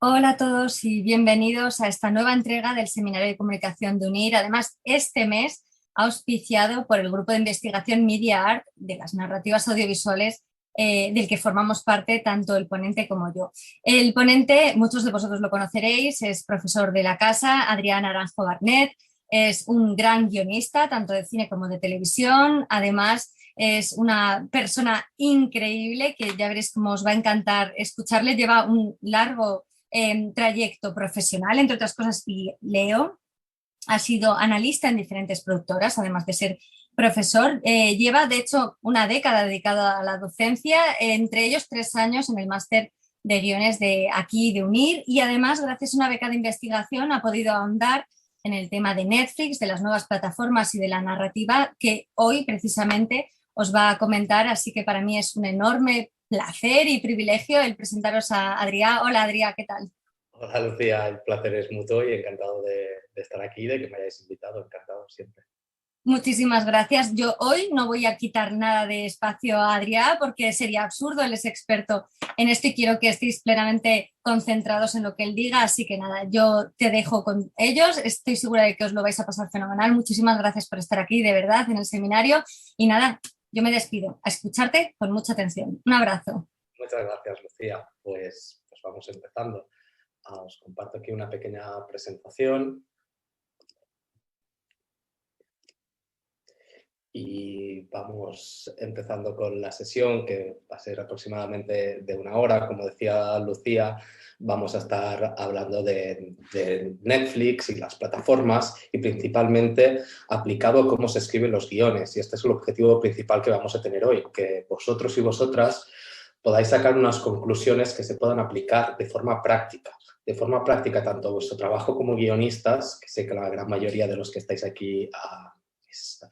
Hola a todos y bienvenidos a esta nueva entrega del Seminario de Comunicación de UNIR. Además, este mes auspiciado por el grupo de investigación Media Art de las narrativas audiovisuales, del que formamos parte tanto el ponente como yo. El ponente, muchos de vosotros lo conoceréis, es profesor de la casa, Adrián Naranjo Barnet, es un gran guionista tanto de cine como de televisión. Además, es una persona increíble que ya veréis cómo os va a encantar escucharle. Lleva un largo trayecto profesional, entre otras cosas, y Leo ha sido analista en diferentes productoras, además de ser profesor. Lleva, de hecho, una década dedicada a la docencia, entre ellos 3 años en el máster de guiones de aquí de UNIR, y además, gracias a una beca de investigación, ha podido ahondar en el tema de Netflix, de las nuevas plataformas y de la narrativa que hoy precisamente os va a comentar. Así que para mí es un enorme placer y privilegio el presentaros a Adrià. Hola Adrià, ¿qué tal? Hola Lucía, el placer es mutuo y encantado de estar aquí, de que me hayáis invitado, encantado siempre. Muchísimas gracias. Yo hoy no voy a quitar nada de espacio a Adrià porque sería absurdo, él es experto en esto y quiero que estéis plenamente concentrados en lo que él diga, así que nada, yo te dejo con ellos, estoy segura de que os lo vais a pasar fenomenal. Muchísimas gracias por estar aquí, de verdad, en el seminario, y nada, yo me despido, a escucharte con mucha atención. Un abrazo. Muchas gracias Lucía, pues vamos empezando. Os comparto aquí una pequeña presentación y vamos empezando con la sesión, que va a ser aproximadamente de 1 hora. Como decía Lucía, vamos a estar hablando de Netflix y las plataformas y principalmente aplicado a cómo se escriben los guiones. Y este es el objetivo principal que vamos a tener hoy, que vosotros y vosotras podáis sacar unas conclusiones que se puedan aplicar de forma práctica. De forma práctica tanto a vuestro trabajo como guionistas, que sé que la gran mayoría de los que estáis aquí a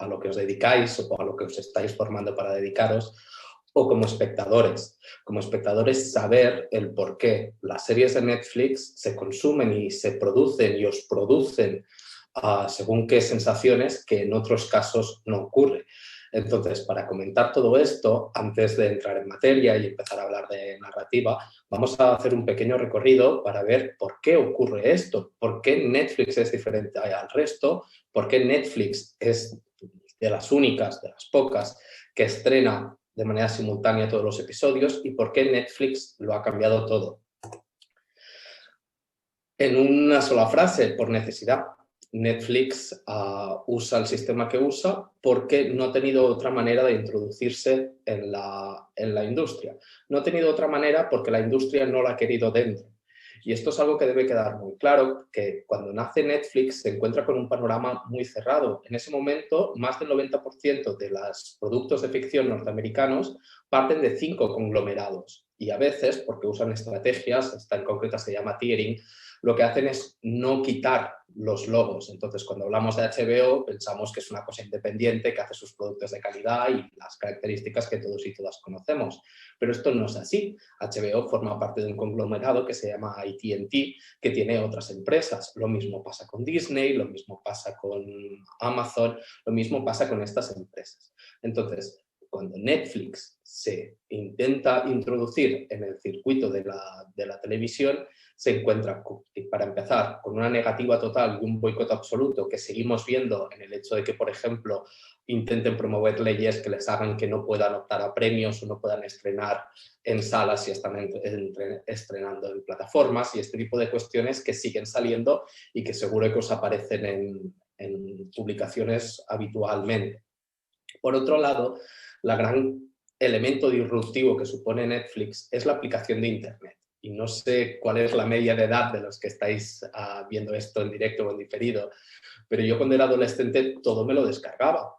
lo que os dedicáis o a lo que os estáis formando para dedicaros, o como espectadores. Como espectadores, saber el por qué las series de Netflix se consumen y se producen y os producen según qué sensaciones que en otros casos no ocurre. Entonces, para comentar todo esto, antes de entrar en materia y empezar a hablar de narrativa, vamos a hacer un pequeño recorrido para ver por qué ocurre esto, por qué Netflix es diferente al resto, por qué Netflix es de las únicas, de las pocas, que estrena de manera simultánea todos los episodios y por qué Netflix lo ha cambiado todo. En una sola frase, por necesidad. Netflix usa el sistema que usa porque no ha tenido otra manera de introducirse en la industria. No ha tenido otra manera porque la industria no la ha querido dentro. Y esto es algo que debe quedar muy claro, que cuando nace Netflix se encuentra con un panorama muy cerrado. En ese momento, más del 90% de los productos de ficción norteamericanos parten de 5 conglomerados. Y a veces, porque usan estrategias, esta en concreta se llama tiering, lo que hacen es no quitar los logos. Entonces, cuando hablamos de HBO, pensamos que es una cosa independiente, que hace sus productos de calidad y las características que todos y todas conocemos. Pero esto no es así. HBO forma parte de un conglomerado que se llama AT&T, que tiene otras empresas. Lo mismo pasa con Disney, lo mismo pasa con Amazon, lo mismo pasa con estas empresas. Entonces, cuando Netflix se intenta introducir en el circuito de la televisión, se encuentra, para empezar, con una negativa total y un boicot absoluto que seguimos viendo en el hecho de que, por ejemplo, intenten promover leyes que les hagan que no puedan optar a premios o no puedan estrenar en salas si están estrenando en plataformas, y este tipo de cuestiones que siguen saliendo y que seguro que os aparecen en publicaciones habitualmente. Por otro lado, el gran elemento disruptivo que supone Netflix es la aplicación de Internet. Y no sé cuál es la media de edad de los que estáis viendo esto en directo o en diferido, pero yo cuando era adolescente todo me lo descargaba.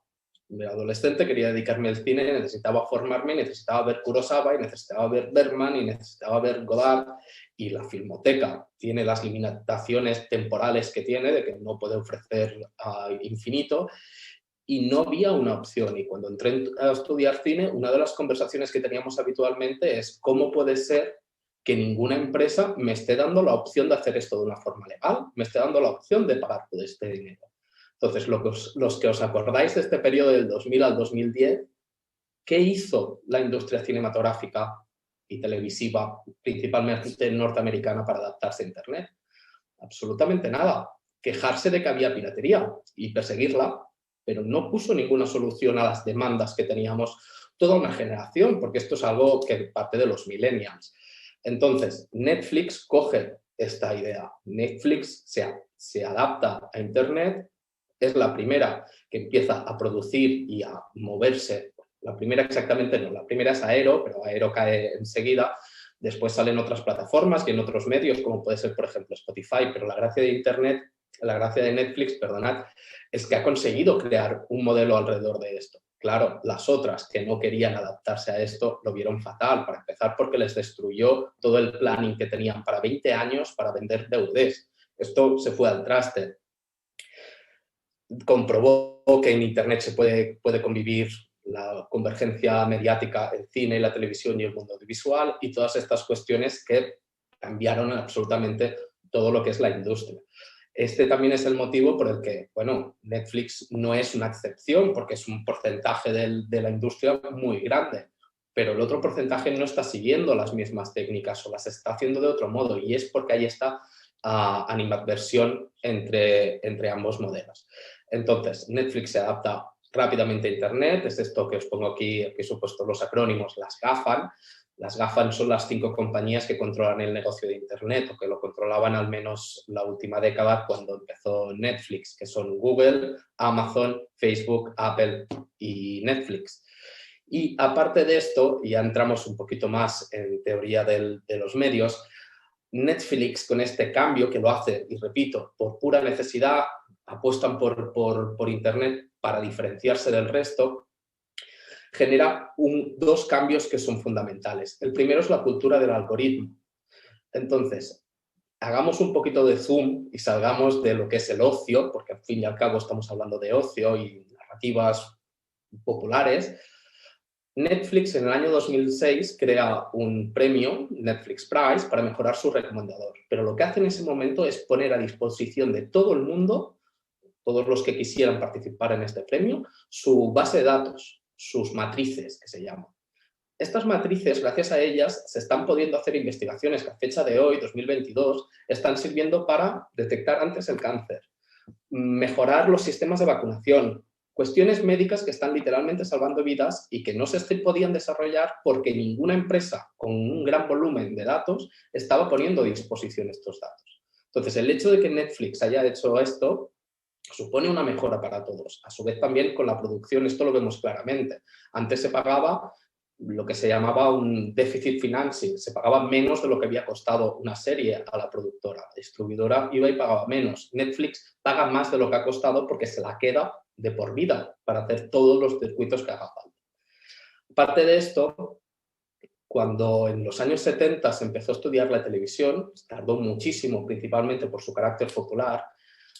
De adolescente quería dedicarme al cine, necesitaba formarme, necesitaba ver Kurosawa, y necesitaba ver Bergman, y necesitaba ver Godard, y la Filmoteca tiene las limitaciones temporales que tiene, de que no puede ofrecer infinito, y no había una opción. Y cuando entré a estudiar cine, una de las conversaciones que teníamos habitualmente es cómo puede ser que ninguna empresa me esté dando la opción de hacer esto de una forma legal, me esté dando la opción de pagar todo este dinero. Entonces, los que os acordáis de este periodo del 2000 al 2010, ¿qué hizo la industria cinematográfica y televisiva, principalmente norteamericana, para adaptarse a Internet? Absolutamente nada. Quejarse de que había piratería y perseguirla, pero no puso ninguna solución a las demandas que teníamos toda una generación, porque esto es algo que parte de los millennials. Entonces, Netflix coge esta idea. Netflix se adapta a Internet, es la primera que empieza a producir y a moverse. La primera exactamente no, la primera es Aero, pero Aero cae enseguida. Después salen otras plataformas y en otros medios, como puede ser, por ejemplo, Spotify, pero la gracia de Internet, la gracia de Netflix, perdonad, es que ha conseguido crear un modelo alrededor de esto. Claro, las otras que no querían adaptarse a esto lo vieron fatal, para empezar porque les destruyó todo el planning que tenían para 20 años para vender DVDs. Esto se fue al traste. Comprobó que en Internet se puede convivir la convergencia mediática, el cine, la televisión y el mundo audiovisual, y todas estas cuestiones que cambiaron absolutamente todo lo que es la industria. Este también es el motivo por el que, bueno, Netflix no es una excepción, porque es un porcentaje de la industria muy grande, pero el otro porcentaje no está siguiendo las mismas técnicas o las está haciendo de otro modo, y es porque hay esta animadversión entre ambos modelos. Entonces, Netflix se adapta rápidamente a Internet, es esto que os pongo aquí, que he supuesto los acrónimos, las GAFAM. Las GAFAM son las 5 compañías que controlan el negocio de Internet, o que lo controlaban al menos la última década cuando empezó Netflix, que son Google, Amazon, Facebook, Apple y Netflix. Y aparte de esto, ya entramos un poquito más en teoría de los medios, Netflix, con este cambio que lo hace, y repito, por pura necesidad, apuestan por Internet para diferenciarse del resto, genera dos cambios que son fundamentales. El primero es la cultura del algoritmo. Entonces, hagamos un poquito de zoom y salgamos de lo que es el ocio, porque al fin y al cabo estamos hablando de ocio y narrativas populares. Netflix en el año 2006 crea un premio, Netflix Prize, para mejorar su recomendador. Pero lo que hace en ese momento es poner a disposición de todo el mundo, todos los que quisieran participar en este premio, su base de datos, sus matrices, que se llaman. Estas matrices, gracias a ellas, se están pudiendo hacer investigaciones que a fecha de hoy, 2022, están sirviendo para detectar antes el cáncer, mejorar los sistemas de vacunación, cuestiones médicas que están literalmente salvando vidas y que no se podían desarrollar porque ninguna empresa con un gran volumen de datos estaba poniendo a disposición estos datos. Entonces, el hecho de que Netflix haya hecho esto supone una mejora para todos. A su vez, también con la producción, esto lo vemos claramente. Antes se pagaba lo que se llamaba un déficit financiero, se pagaba menos de lo que había costado una serie a la productora. La distribuidora iba y pagaba menos. Netflix paga más de lo que ha costado porque se la queda de por vida para hacer todos los circuitos que haga falta. Aparte de esto, cuando en los años 70 se empezó a estudiar la televisión, tardó muchísimo, principalmente por su carácter popular.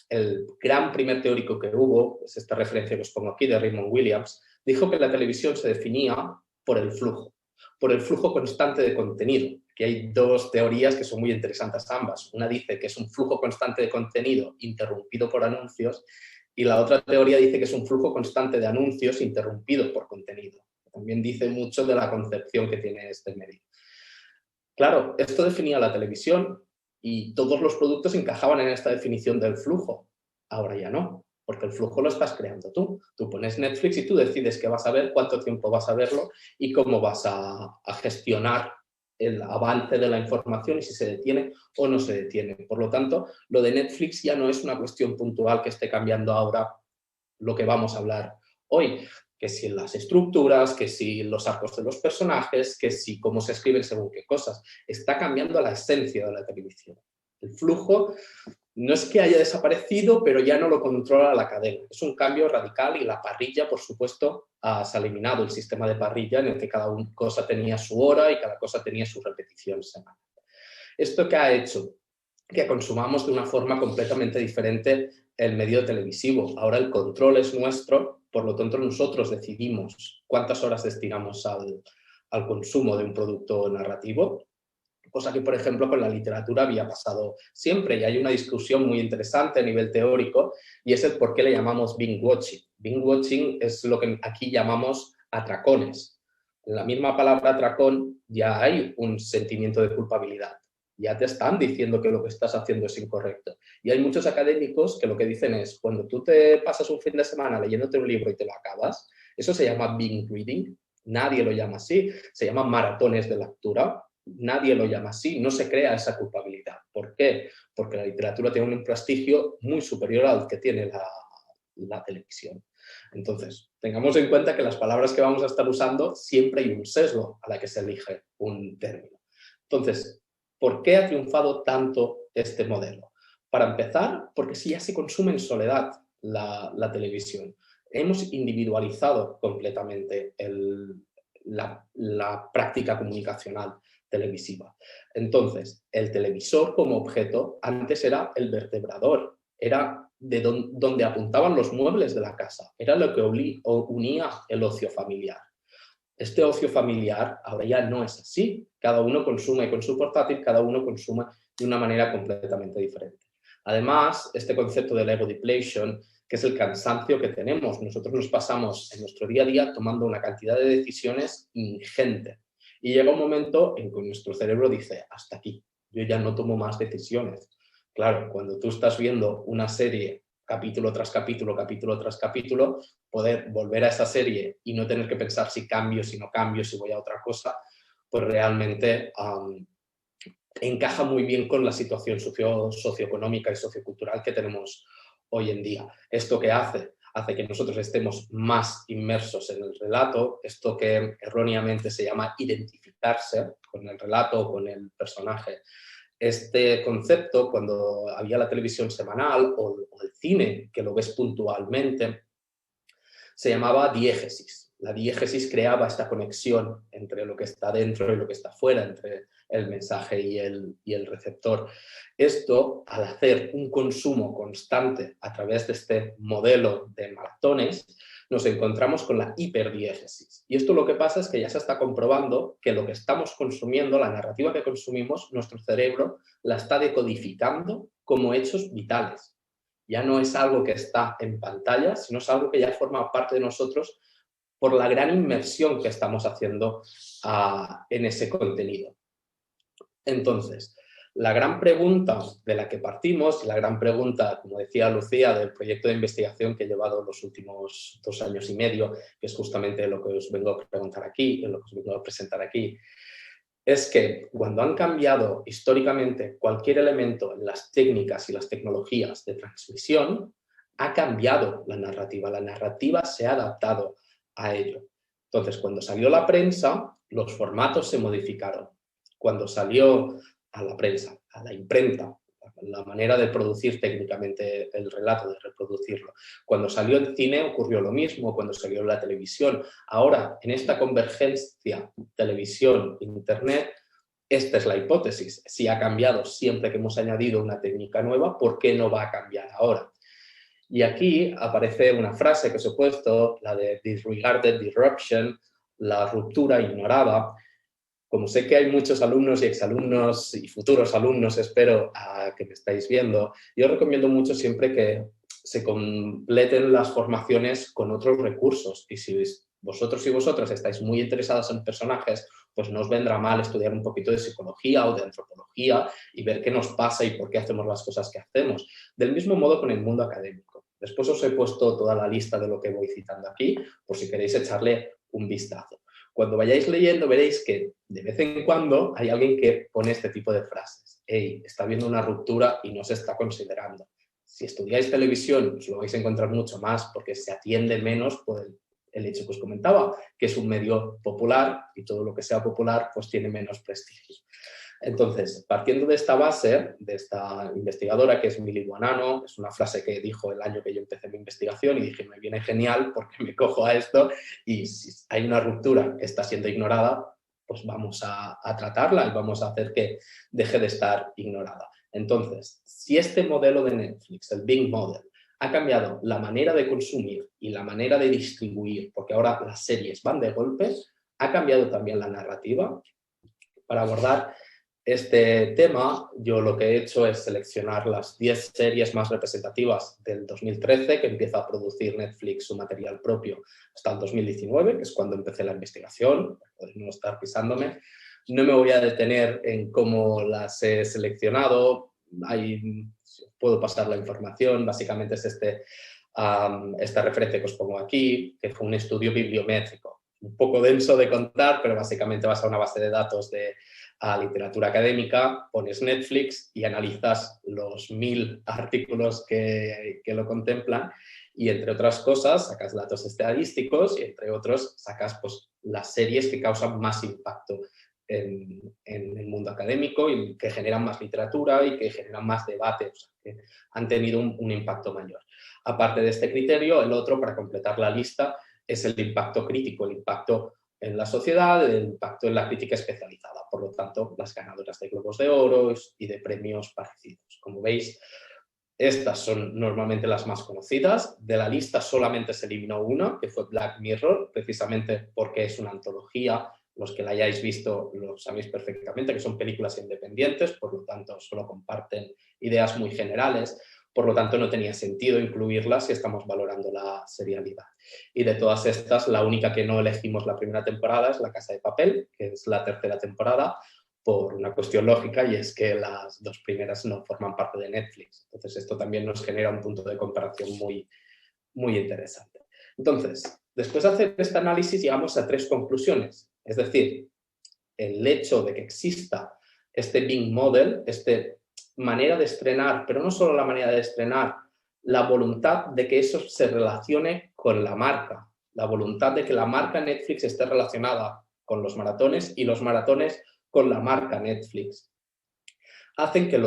El gran primer teórico que hubo, es esta referencia que os pongo aquí de Raymond Williams, dijo que la televisión se definía por el flujo constante de contenido. Aquí hay dos teorías que son muy interesantes ambas. Una dice que es un flujo constante de contenido interrumpido por anuncios, y la otra teoría dice que es un flujo constante de anuncios interrumpido por contenido. También dice mucho de la concepción que tiene este medio. Claro, esto definía la televisión y todos los productos encajaban en esta definición del flujo. Ahora ya no, porque el flujo lo estás creando tú. Tú pones Netflix y tú decides qué vas a ver, cuánto tiempo vas a verlo y cómo vas a gestionar el avance de la información y si se detiene o no se detiene. Por lo tanto, lo de Netflix ya no es una cuestión puntual que esté cambiando ahora lo que vamos a hablar hoy, que si las estructuras, que si los arcos de los personajes, que si cómo se escriben según qué cosas. Está cambiando la esencia de la televisión. El flujo no es que haya desaparecido, pero ya no lo controla la cadena. Es un cambio radical y la parrilla, por supuesto, se ha eliminado el sistema de parrilla en el que cada cosa tenía su hora y cada cosa tenía su repetición semanal. ¿Esto qué ha hecho? Que consumamos de una forma completamente diferente el medio televisivo. Ahora el control es nuestro, por lo tanto nosotros decidimos cuántas horas destinamos al consumo de un producto narrativo, cosa que, por ejemplo, con la literatura había pasado siempre, y hay una discusión muy interesante a nivel teórico, y es el por qué le llamamos binge watching. Binge watching es lo que aquí llamamos atracones. En la misma palabra atracón ya hay un sentimiento de culpabilidad. Ya te están diciendo que lo que estás haciendo es incorrecto. Y hay muchos académicos que lo que dicen es, cuando tú te pasas un fin de semana leyéndote un libro y te lo acabas, eso se llama binge reading. Nadie lo llama así. Se llaman maratones de lectura. Nadie lo llama así. No se crea esa culpabilidad. ¿Por qué? Porque la literatura tiene un prestigio muy superior al que tiene la televisión. Entonces, tengamos en cuenta que las palabras que vamos a estar usando siempre hay un sesgo a la que se elige un término. Entonces, ¿por qué ha triunfado tanto este modelo? Para empezar, porque sí ya se consume en soledad la televisión. Hemos individualizado completamente la práctica comunicacional televisiva. Entonces, el televisor como objeto antes era el vertebrador, era de donde apuntaban los muebles de la casa, era lo que unía el ocio familiar. Este ocio familiar ahora ya no es así. Cada uno consume con su portátil, cada uno consume de una manera completamente diferente. Además, este concepto del ego depletion, que es el cansancio que tenemos. Nosotros nos pasamos en nuestro día a día tomando una cantidad de decisiones ingente. Y llega un momento en que nuestro cerebro dice, hasta aquí, yo ya no tomo más decisiones. Claro, cuando tú estás viendo una serie capítulo tras capítulo, capítulo tras capítulo, poder volver a esa serie y no tener que pensar si cambio, si no cambio, si voy a otra cosa, pues realmente encaja muy bien con la situación socioeconómica y sociocultural que tenemos hoy en día. ¿Esto qué hace? Hace que nosotros estemos más inmersos en el relato, esto que erróneamente se llama identificarse con el relato o con el personaje. Este concepto, cuando había la televisión semanal o el cine, que lo ves puntualmente, se llamaba diégesis. La diégesis creaba esta conexión entre lo que está dentro y lo que está fuera, entre el mensaje y el receptor. Esto, al hacer un consumo constante a través de este modelo de maratones, nos encontramos con la hiperdiégesis. Y esto lo que pasa es que ya se está comprobando que lo que estamos consumiendo, la narrativa que consumimos, nuestro cerebro la está decodificando como hechos vitales. Ya no es algo que está en pantalla, sino es algo que ya forma parte de nosotros por la gran inmersión que estamos haciendo en ese contenido. Entonces, la gran pregunta de la que partimos, y la gran pregunta, como decía Lucía, del proyecto de investigación que he llevado los últimos 2 años y medio, que es justamente lo que os vengo a preguntar aquí, lo que os vengo a presentar aquí, es que cuando han cambiado históricamente cualquier elemento en las técnicas y las tecnologías de transmisión, ha cambiado la narrativa se ha adaptado a ello. Entonces, cuando salió la prensa, los formatos se modificaron. Cuando salió a la prensa, a la imprenta, la manera de producir técnicamente el relato, de reproducirlo. Cuando salió el cine ocurrió lo mismo, cuando salió la televisión. Ahora, en esta convergencia televisión-internet, esta es la hipótesis. Si ha cambiado siempre que hemos añadido una técnica nueva, ¿por qué no va a cambiar ahora? Y aquí aparece una frase que os he puesto, la de disregarded disruption, la ruptura ignorada. Como sé que hay muchos alumnos y exalumnos y futuros alumnos, espero, que me estáis viendo, yo recomiendo mucho siempre que se completen las formaciones con otros recursos. Y si vosotros y vosotras estáis muy interesados en personajes, pues no os vendrá mal estudiar un poquito de psicología o de antropología y ver qué nos pasa y por qué hacemos las cosas que hacemos. Del mismo modo con el mundo académico. Después os he puesto toda la lista de lo que voy citando aquí, por si queréis echarle un vistazo. Cuando vayáis leyendo veréis que de vez en cuando hay alguien que pone este tipo de frases. Hey, está habiendo una ruptura y no se está considerando. Si estudiáis televisión os lo vais a encontrar mucho más porque se atiende menos por el hecho que os comentaba, que es un medio popular y todo lo que sea popular pues tiene menos prestigio. Entonces, partiendo de esta base, de esta investigadora que es Mili Buonanno, es una frase que dijo el año que yo empecé mi investigación y dije, me viene genial porque me cojo a esto y si hay una ruptura que está siendo ignorada, pues vamos a tratarla y vamos a hacer que deje de estar ignorada. Entonces, si este modelo de Netflix, el Big Model, ha cambiado la manera de consumir y la manera de distribuir, porque ahora las series van de golpe, ha cambiado también la narrativa para abordar este tema, yo lo que he hecho es seleccionar las 10 series más representativas del 2013, que empieza a producir Netflix su material propio, hasta el 2019, que es cuando empecé la investigación, para no estar pisándome. No me voy a detener en cómo las he seleccionado, puedo pasar la información, básicamente es esta referencia que os pongo aquí, que fue un estudio bibliométrico. Un poco denso de contar, pero básicamente vas a una base de datos de literatura académica, pones Netflix y analizas los 1000 artículos que lo contemplan y, entre otras cosas, sacas datos estadísticos y, entre otros, sacas pues, las series que causan más impacto en el mundo académico y que generan más literatura y que generan más debate, o sea, que han tenido un impacto mayor. Aparte de este criterio, el otro, para completar la lista, es el impacto crítico, el impacto en la sociedad, el impacto en la crítica especializada. Por lo tanto, las ganadoras de Globos de Oro y de premios parecidos. Como veis, estas son normalmente las más conocidas. De la lista solamente se eliminó una, que fue Black Mirror, precisamente porque es una antología. Los que la hayáis visto lo sabéis perfectamente, que son películas independientes, por lo tanto solo comparten ideas muy generales. Por lo tanto, no tenía sentido incluirlas si estamos valorando la serialidad. Y de todas estas, la única que no elegimos la primera temporada es La Casa de Papel, que es la tercera temporada, por una cuestión lógica, y es que las dos primeras no forman parte de Netflix. Entonces, esto también nos genera un punto de comparación muy, muy interesante. Entonces, después de hacer este análisis, llegamos a 3 conclusiones. Es decir, el hecho de que exista este Bing Model, esta manera de estrenar, pero no solo la manera de estrenar, la voluntad de que eso se relacione con la marca, la voluntad de que la marca Netflix esté relacionada con los maratones y los maratones con la marca Netflix, hacen que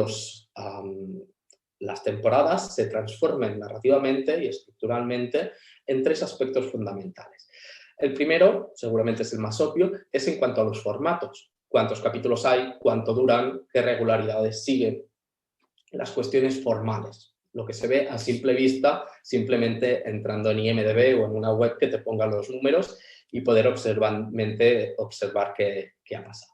las temporadas se transformen narrativamente y estructuralmente en 3 aspectos fundamentales. El primero, seguramente es el más obvio, es en cuanto a los formatos. ¿Cuántos capítulos hay? ¿Cuánto duran? ¿Qué regularidades siguen? Las cuestiones formales. Lo que se ve a simple vista, simplemente entrando en IMDb o en una web que te ponga los números y poder observar qué ha pasado.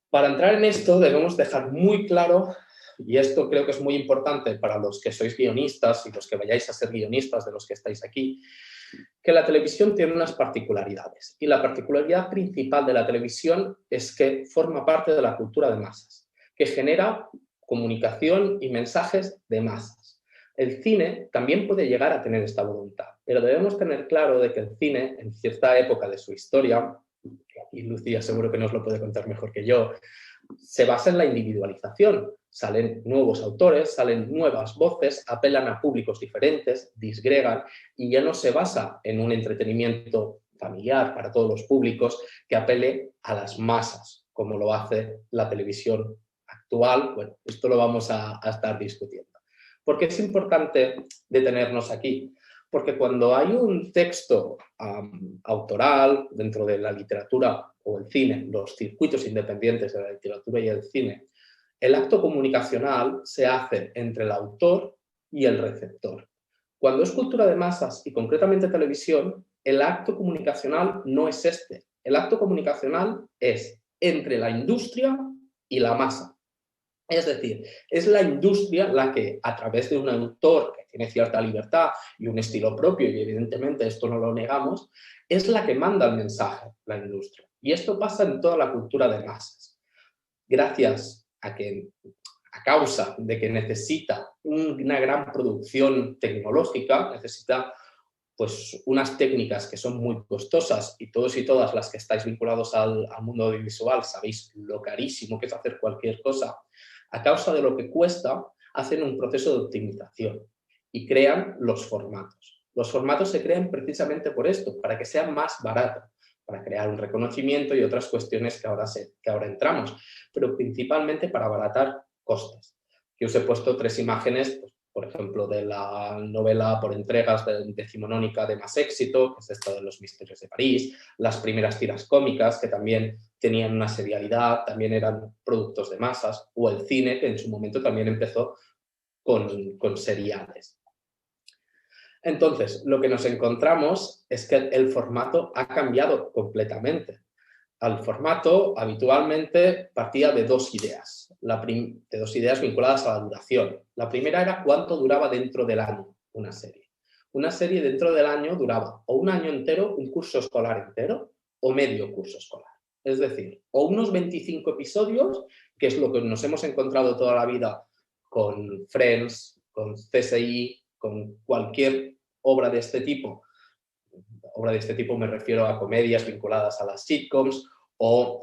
Para entrar en esto debemos dejar muy claro, y esto creo que es muy importante para los que sois guionistas y los que vayáis a ser guionistas de los que estáis aquí, que la televisión tiene unas particularidades. Y la particularidad principal de la televisión es que forma parte de la cultura de masas, que genera comunicación y mensajes de masas. El cine también puede llegar a tener esta voluntad, pero debemos tener claro de que el cine, en cierta época de su historia, y Lucía seguro que nos lo puede contar mejor que yo, se basa en la individualización. Salen nuevos autores, salen nuevas voces, apelan a públicos diferentes, disgregan, y ya no se basa en un entretenimiento familiar para todos los públicos que apele a las masas, como lo hace la televisión actual. Bueno, esto lo vamos a estar discutiendo. ¿Por qué es importante detenernos aquí? Porque cuando hay un texto autoral dentro de la literatura o el cine, los circuitos independientes de la literatura y el cine, el acto comunicacional se hace entre el autor y el receptor. Cuando es cultura de masas y concretamente televisión, el acto comunicacional no es este. El acto comunicacional es entre la industria y la masa. Es decir, es la industria la que, a través de un autor que tiene cierta libertad y un estilo propio, y evidentemente esto no lo negamos, es la que manda el mensaje, la industria. Y esto pasa en toda la cultura de masas. Gracias a causa de que necesita una gran producción tecnológica, necesita pues unas técnicas que son muy costosas, y todos y todas las que estáis vinculados al mundo audiovisual sabéis lo carísimo que es hacer cualquier cosa. A causa de lo que cuesta, hacen un proceso de optimización y crean los formatos. Los formatos se crean precisamente por esto, para que sea más barato, para crear un reconocimiento y otras cuestiones que ahora entramos, pero principalmente para abaratar costes. Aquí os he puesto 3 imágenes, pues, por ejemplo, de la novela por entregas decimonónica de más éxito, que es esta de Los Misterios de París, las primeras tiras cómicas, que también tenían una serialidad, también eran productos de masas, o el cine, que en su momento también empezó con seriales. Entonces, lo que nos encontramos es que el formato ha cambiado completamente. al formato habitualmente partía de dos ideas, vinculadas a la duración. La primera era cuánto duraba dentro del año una serie. Una serie dentro del año duraba o un año entero, un curso escolar entero, o medio curso escolar. Es decir, o unos 25 episodios, que es lo que nos hemos encontrado toda la vida con Friends, con CSI, con cualquier obra de este tipo. Obra de este tipo me refiero a comedias vinculadas a las sitcoms o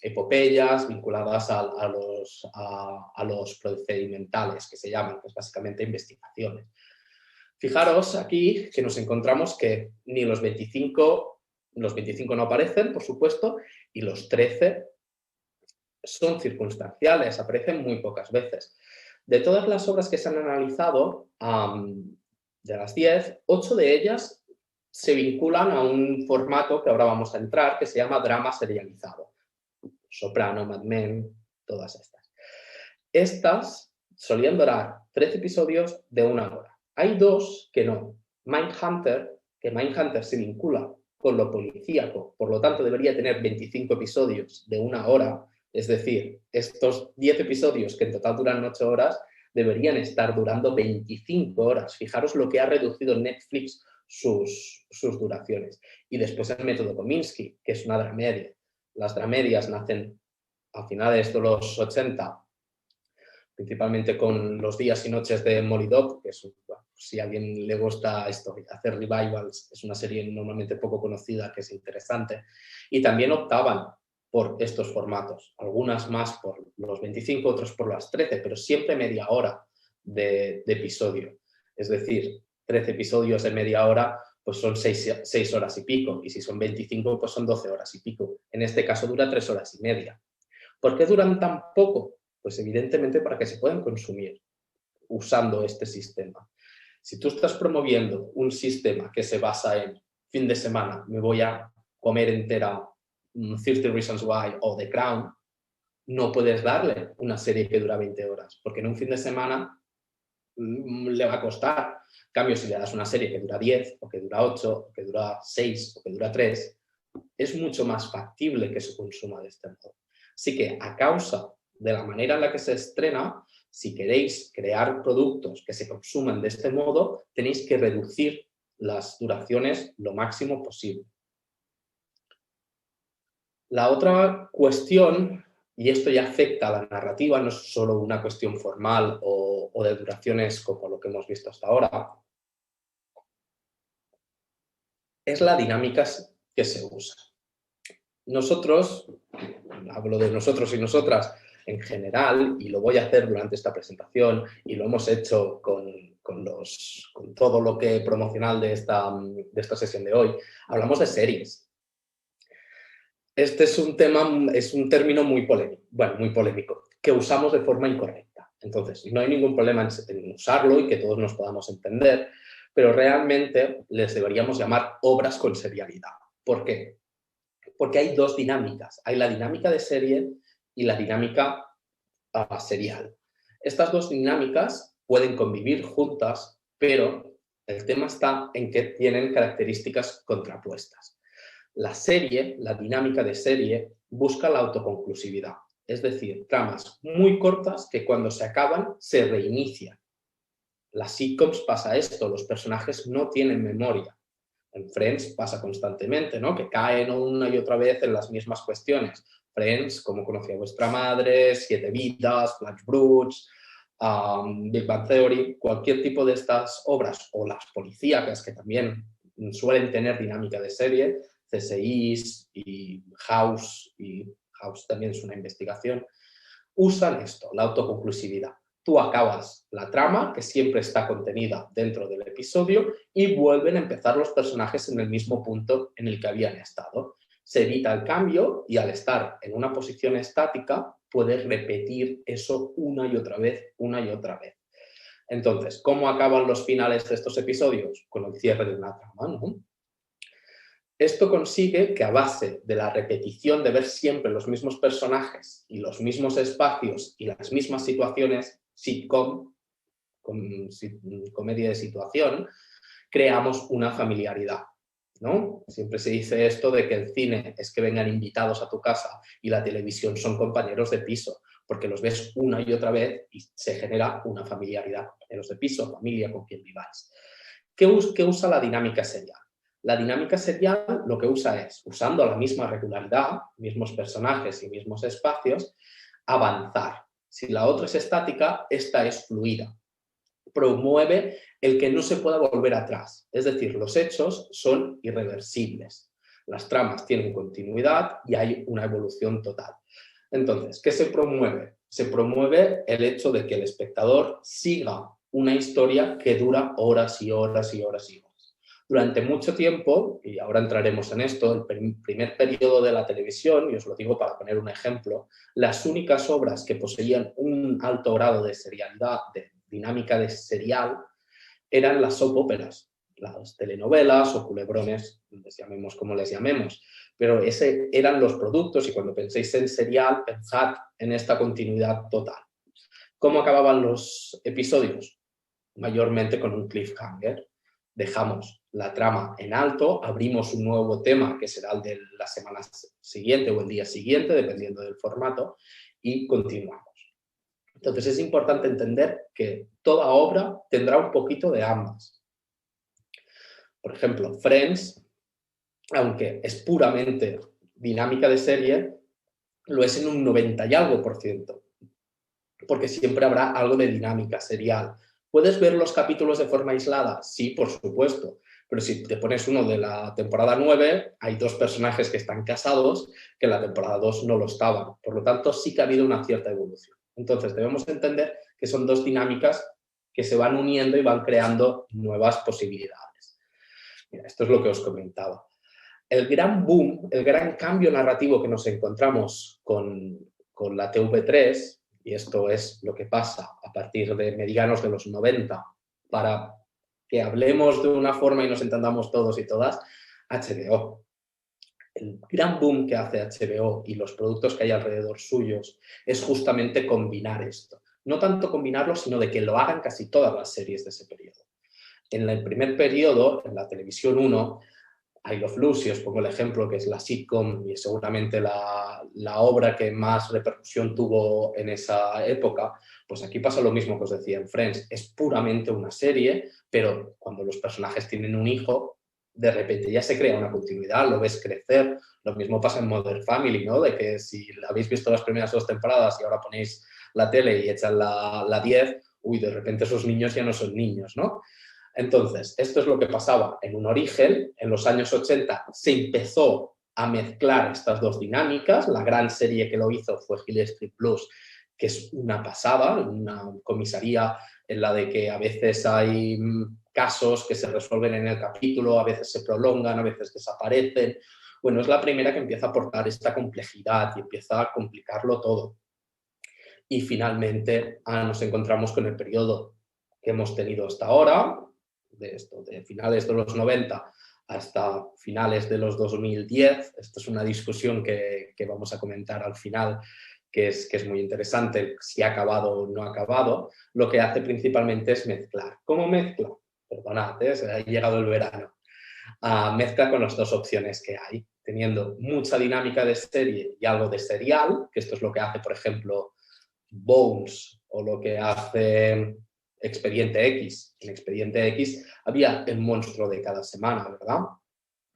epopeyas vinculadas a los procedimentales, que se llaman, que es básicamente investigaciones. Fijaros aquí que nos encontramos que ni los 25 no aparecen, por supuesto, y los 13 son circunstanciales, aparecen muy pocas veces. De todas las obras que se han analizado, de las 10, 8 de ellas se vinculan a un formato que ahora vamos a entrar, que se llama drama serializado. Soprano, Mad Men, todas estas. Estas solían durar 13 episodios de 1 hora. Hay 2 que no. Mindhunter, que Mindhunter se vincula con lo policíaco, por lo tanto debería tener 25 episodios de 1 hora, es decir, estos 10 episodios que en total duran 8 horas, deberían estar durando 25 horas. Fijaros lo que ha reducido Netflix sus duraciones. Y después el método Kominsky, que es una dramedia. Las dramedias nacen a finales de los 80, principalmente con Los días y noches de Molly Dobb, que es, bueno, si a alguien le gusta esto, hacer revivals, es una serie normalmente poco conocida, que es interesante. Y también optaban por estos formatos, algunas más por los 25, otros por las 13, pero siempre media hora de episodio. Es decir, 13 episodios de media hora, pues son 6 horas y pico, y si son 25, pues son 12 horas y pico. En este caso dura 3 horas y media. ¿Por qué duran tan poco? Pues evidentemente para que se puedan consumir usando este sistema. Si tú estás promoviendo un sistema que se basa en fin de semana, me voy a comer entera 30 Reasons Why o The Crown, no puedes darle una serie que dura 20 horas, porque en un fin de semana le va a costar. En cambio, si le das una serie que dura 10, o que dura 8, o que dura 6, o que dura 3, es mucho más factible que se consuma de este modo. Así que, a causa de la manera en la que se estrena, si queréis crear productos que se consuman de este modo, tenéis que reducir las duraciones lo máximo posible. La otra cuestión, y esto ya afecta a la narrativa, no es solo una cuestión formal o de duraciones como lo que hemos visto hasta ahora, es la dinámica que se usa. Nosotros, hablo de nosotros y nosotras en general, y lo voy a hacer durante esta presentación, y lo hemos hecho con todo lo que promocional de esta sesión de hoy, hablamos de series. Este es un término muy polémico, que usamos de forma incorrecta. Entonces, no hay ningún problema en usarlo y que todos nos podamos entender, pero realmente les deberíamos llamar obras con serialidad. ¿Por qué? Porque hay dos dinámicas. Hay la dinámica de serie y la dinámica serial. Estas dos dinámicas pueden convivir juntas, pero el tema está en que tienen características contrapuestas. La dinámica de serie, busca la autoconclusividad, es decir, tramas muy cortas que cuando se acaban se reinician. Las sitcoms pasa esto, los personajes no tienen memoria. En Friends pasa constantemente, ¿no? Que caen una y otra vez en las mismas cuestiones. Friends, Cómo conocí a vuestra madre, 7 vidas, Blanche Brooks, Big Bang Theory, cualquier tipo de estas obras, o las policíacas, que también suelen tener dinámica de serie, CSI y House también es una investigación, usan esto, la autoconclusividad. Tú acabas la trama, que siempre está contenida dentro del episodio, y vuelven a empezar los personajes en el mismo punto en el que habían estado. Se evita el cambio y al estar en una posición estática, puedes repetir eso una y otra vez. Entonces, ¿cómo acaban los finales de estos episodios? Con el cierre de una trama, ¿no? Esto consigue que a base de la repetición de ver siempre los mismos personajes y los mismos espacios y las mismas situaciones, sitcom, comedia de situación, creamos una familiaridad. ¿no? Siempre se dice esto de que el cine es que vengan invitados a tu casa y la televisión son compañeros de piso, porque los ves una y otra vez y se genera una familiaridad. Compañeros de piso, familia, con quien viváis. ¿Qué usa la dinámica serial? La dinámica serial lo que usa es, usando la misma regularidad, mismos personajes y mismos espacios, avanzar. Si la otra es estática, esta es fluida. Promueve el que no se pueda volver atrás, es decir, los hechos son irreversibles. Las tramas tienen continuidad y hay una evolución total. Entonces, ¿qué se promueve? Se promueve el hecho de que el espectador siga una historia que dura horas y horas y horas y horas. Durante mucho tiempo, y ahora entraremos en esto, el primer periodo de la televisión, y os lo digo para poner un ejemplo, las únicas obras que poseían un alto grado de serialidad, de dinámica de serial, eran las soap operas, las telenovelas o culebrones, les llamemos como les llamemos. Pero ese eran los productos y cuando penséis en serial, pensad en esta continuidad total. ¿Cómo acababan los episodios? Mayormente con un cliffhanger. Dejamos la trama en alto, abrimos un nuevo tema que será el de la semana siguiente o el día siguiente, dependiendo del formato, y continuamos. Entonces es importante entender que toda obra tendrá un poquito de ambas. Por ejemplo, Friends, aunque es puramente dinámica de serie, lo es en un 90 y algo por ciento, porque siempre habrá algo de dinámica serial. ¿Puedes ver los capítulos de forma aislada? Sí, por supuesto, pero si te pones uno de la temporada 9, hay dos personajes que están casados que en la temporada 2 no lo estaban. Por lo tanto, sí que ha habido una cierta evolución. Entonces, debemos entender que son dos dinámicas que se van uniendo y van creando nuevas posibilidades. Mira, esto es lo que os comentaba. El gran boom, el gran cambio narrativo que nos encontramos con la TV3, y esto es lo que pasa a partir de medianos de los 90, para que hablemos de una forma y nos entendamos todos y todas, HBO. El gran boom que hace HBO y los productos que hay alrededor suyos es justamente combinar esto. No tanto combinarlo, sino de que lo hagan casi todas las series de ese periodo. En el primer periodo, en la televisión 1, I Love Lucy, os pongo el ejemplo, que es la sitcom y seguramente la obra que más repercusión tuvo en esa época, pues aquí pasa lo mismo que os decía en Friends. Es puramente una serie, pero cuando los personajes tienen un hijo, de repente ya se crea una continuidad, lo ves crecer. Lo mismo pasa en Modern Family, ¿no? De que si habéis visto las primeras 2 temporadas y ahora ponéis la tele y echan la 10, uy, de repente esos niños ya no son niños, ¿no? Entonces, esto es lo que pasaba en un origen. En los años 80 se empezó a mezclar estas dos dinámicas. La gran serie que lo hizo fue Hill Street Blues, que es una pasada, una comisaría en la de que a veces hay casos que se resuelven en el capítulo, a veces se prolongan, a veces desaparecen. Bueno, es la primera que empieza a aportar esta complejidad y empieza a complicarlo todo. Y finalmente nos encontramos con el periodo que hemos tenido hasta ahora, de finales de los 90 hasta finales de los 2010. Esto es una discusión que vamos a comentar al final, que es muy interesante, si ha acabado o no ha acabado. Lo que hace principalmente es mezclar. ¿Cómo mezcla? Perdonad, ha llegado el verano. Mezcla con las dos opciones que hay, teniendo mucha dinámica de serie y algo de serial, que esto es lo que hace, por ejemplo, Bones o lo que hace Expediente X. En Expediente X había el monstruo de cada semana, ¿verdad?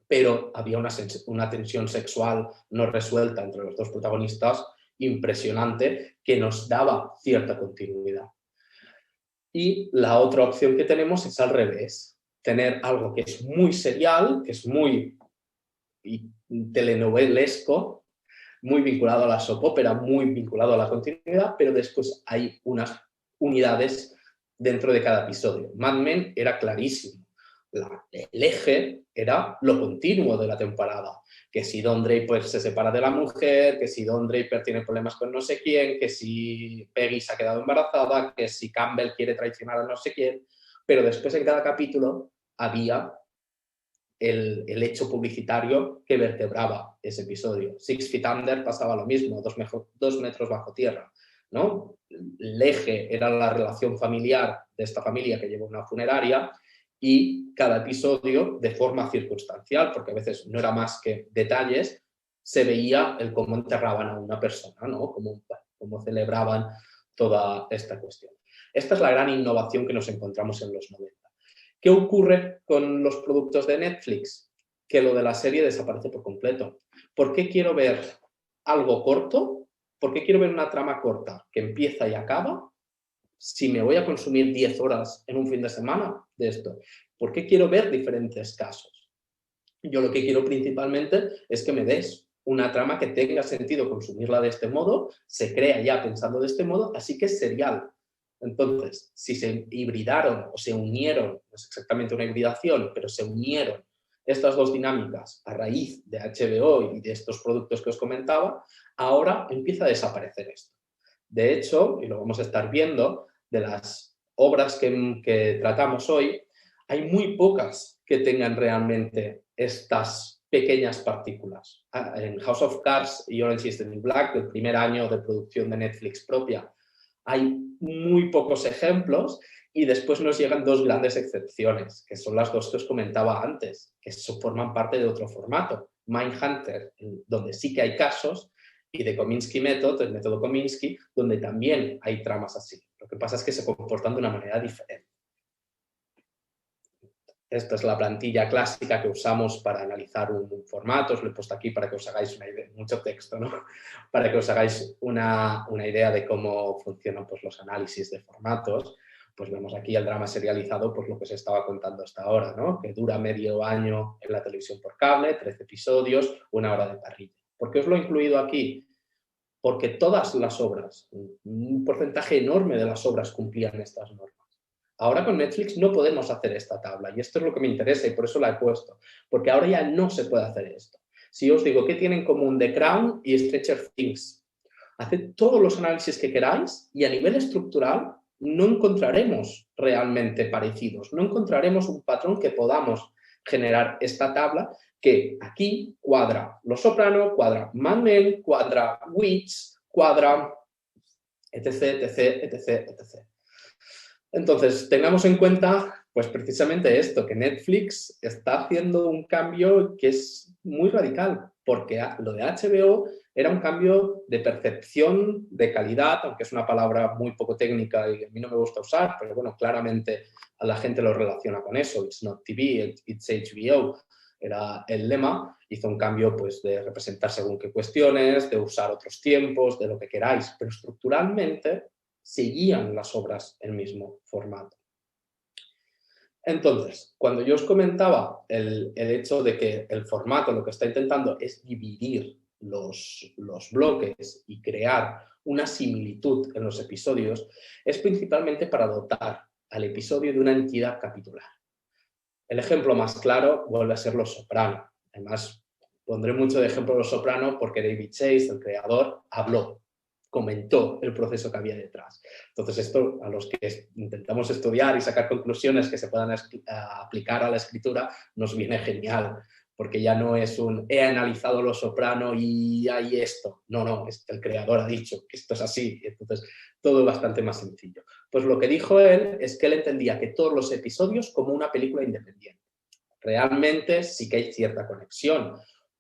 Pero había una tensión sexual no resuelta entre los dos protagonistas impresionante que nos daba cierta continuidad. Y la otra opción que tenemos es al revés, tener algo que es muy serial, que es muy telenovelesco, muy vinculado a la soap opera, muy vinculado a la continuidad, pero después hay unas unidades dentro de cada episodio. Mad Men era clarísimo. El eje era lo continuo de la temporada. Que si Don Draper se separa de la mujer, que si Don Draper tiene problemas con no sé quién, que si Peggy se ha quedado embarazada, que si Campbell quiere traicionar a no sé quién. Pero después en cada capítulo había el hecho publicitario que vertebraba ese episodio. Six Feet Under pasaba lo mismo, 2 metros bajo tierra, ¿no? El eje era la relación familiar de esta familia que lleva una funeraria y cada episodio de forma circunstancial, porque a veces no era más que detalles, se veía el cómo enterraban a una persona, ¿no? Cómo celebraban toda esta cuestión. Esta es la gran innovación que nos encontramos en los 90. ¿Qué ocurre con los productos de Netflix? Que lo de la serie desaparece por completo. ¿Por qué quiero ver algo corto? ¿Por qué quiero ver una trama corta que empieza y acaba? Si me voy a consumir 10 horas en un fin de semana de esto, ¿por qué quiero ver diferentes casos? Yo lo que quiero principalmente es que me des una trama que tenga sentido consumirla de este modo, se crea ya pensando de este modo, así que es serial. Entonces, si se hibridaron o se unieron, no es exactamente una hibridación, pero se unieron estas dos dinámicas a raíz de HBO y de estos productos que os comentaba, ahora empieza a desaparecer esto. De hecho, y lo vamos a estar viendo, de las obras que tratamos hoy, hay muy pocas que tengan realmente estas pequeñas partículas. En House of Cards y Orange is the New Black, el primer año de producción de Netflix propia, hay muy pocos ejemplos y después nos llegan dos grandes excepciones, que son las dos que os comentaba antes, que forman parte de otro formato. Mindhunter, donde sí que hay casos, y de Kominsky Method, el método Kominsky, donde también hay tramas así. Lo que pasa es que se comportan de una manera diferente. Esta es la plantilla clásica que usamos para analizar un formato. Os lo he puesto aquí para que os hagáis una idea, mucho texto, ¿no? Para que os hagáis una idea de cómo funcionan pues, los análisis de formatos. Pues vemos aquí el drama serializado, pues lo que os estaba contando hasta ahora, ¿no? Que dura medio año en la televisión por cable, 13 episodios, 1 hora de parrilla. ¿Por qué os lo he incluido aquí? Porque todas las obras, un porcentaje enorme de las obras cumplían estas normas. Ahora con Netflix no podemos hacer esta tabla y esto es lo que me interesa y por eso la he puesto, porque ahora ya no se puede hacer esto. Si os digo qué tienen en común The Crown y Stranger Things, haced todos los análisis que queráis y a nivel estructural no encontraremos realmente parecidos, no encontraremos un patrón que podamos generar esta tabla que aquí cuadra Los Soprano, cuadra Mad Men, cuadra Witch, cuadra etc, etc, etc, etc. Entonces, tengamos en cuenta, pues precisamente esto, que Netflix está haciendo un cambio que es muy radical, porque lo de HBO era un cambio de percepción de calidad, aunque es una palabra muy poco técnica y a mí no me gusta usar, pero bueno, claramente a la gente lo relaciona con eso. It's not TV, it's HBO. Era el lema, hizo un cambio pues, de representar según qué cuestiones, de usar otros tiempos, de lo que queráis, pero estructuralmente seguían las obras el mismo formato. Entonces, cuando yo os comentaba el hecho de que el formato lo que está intentando es dividir los bloques y crear una similitud en los episodios, es principalmente para dotar al episodio de una entidad capitular. El ejemplo más claro vuelve a ser Los Soprano. Además, pondré mucho de ejemplo Los Soprano porque David Chase, el creador, comentó el proceso que había detrás. Entonces, esto a los que intentamos estudiar y sacar conclusiones que se puedan aplicar a la escritura, nos viene genial, porque ya no es he analizado Los Soprano y hay esto. No, es que el creador ha dicho que esto es así. Entonces, todo es bastante más sencillo. Pues lo que dijo él es que él entendía que todos los episodios como una película independiente. Realmente sí que hay cierta conexión,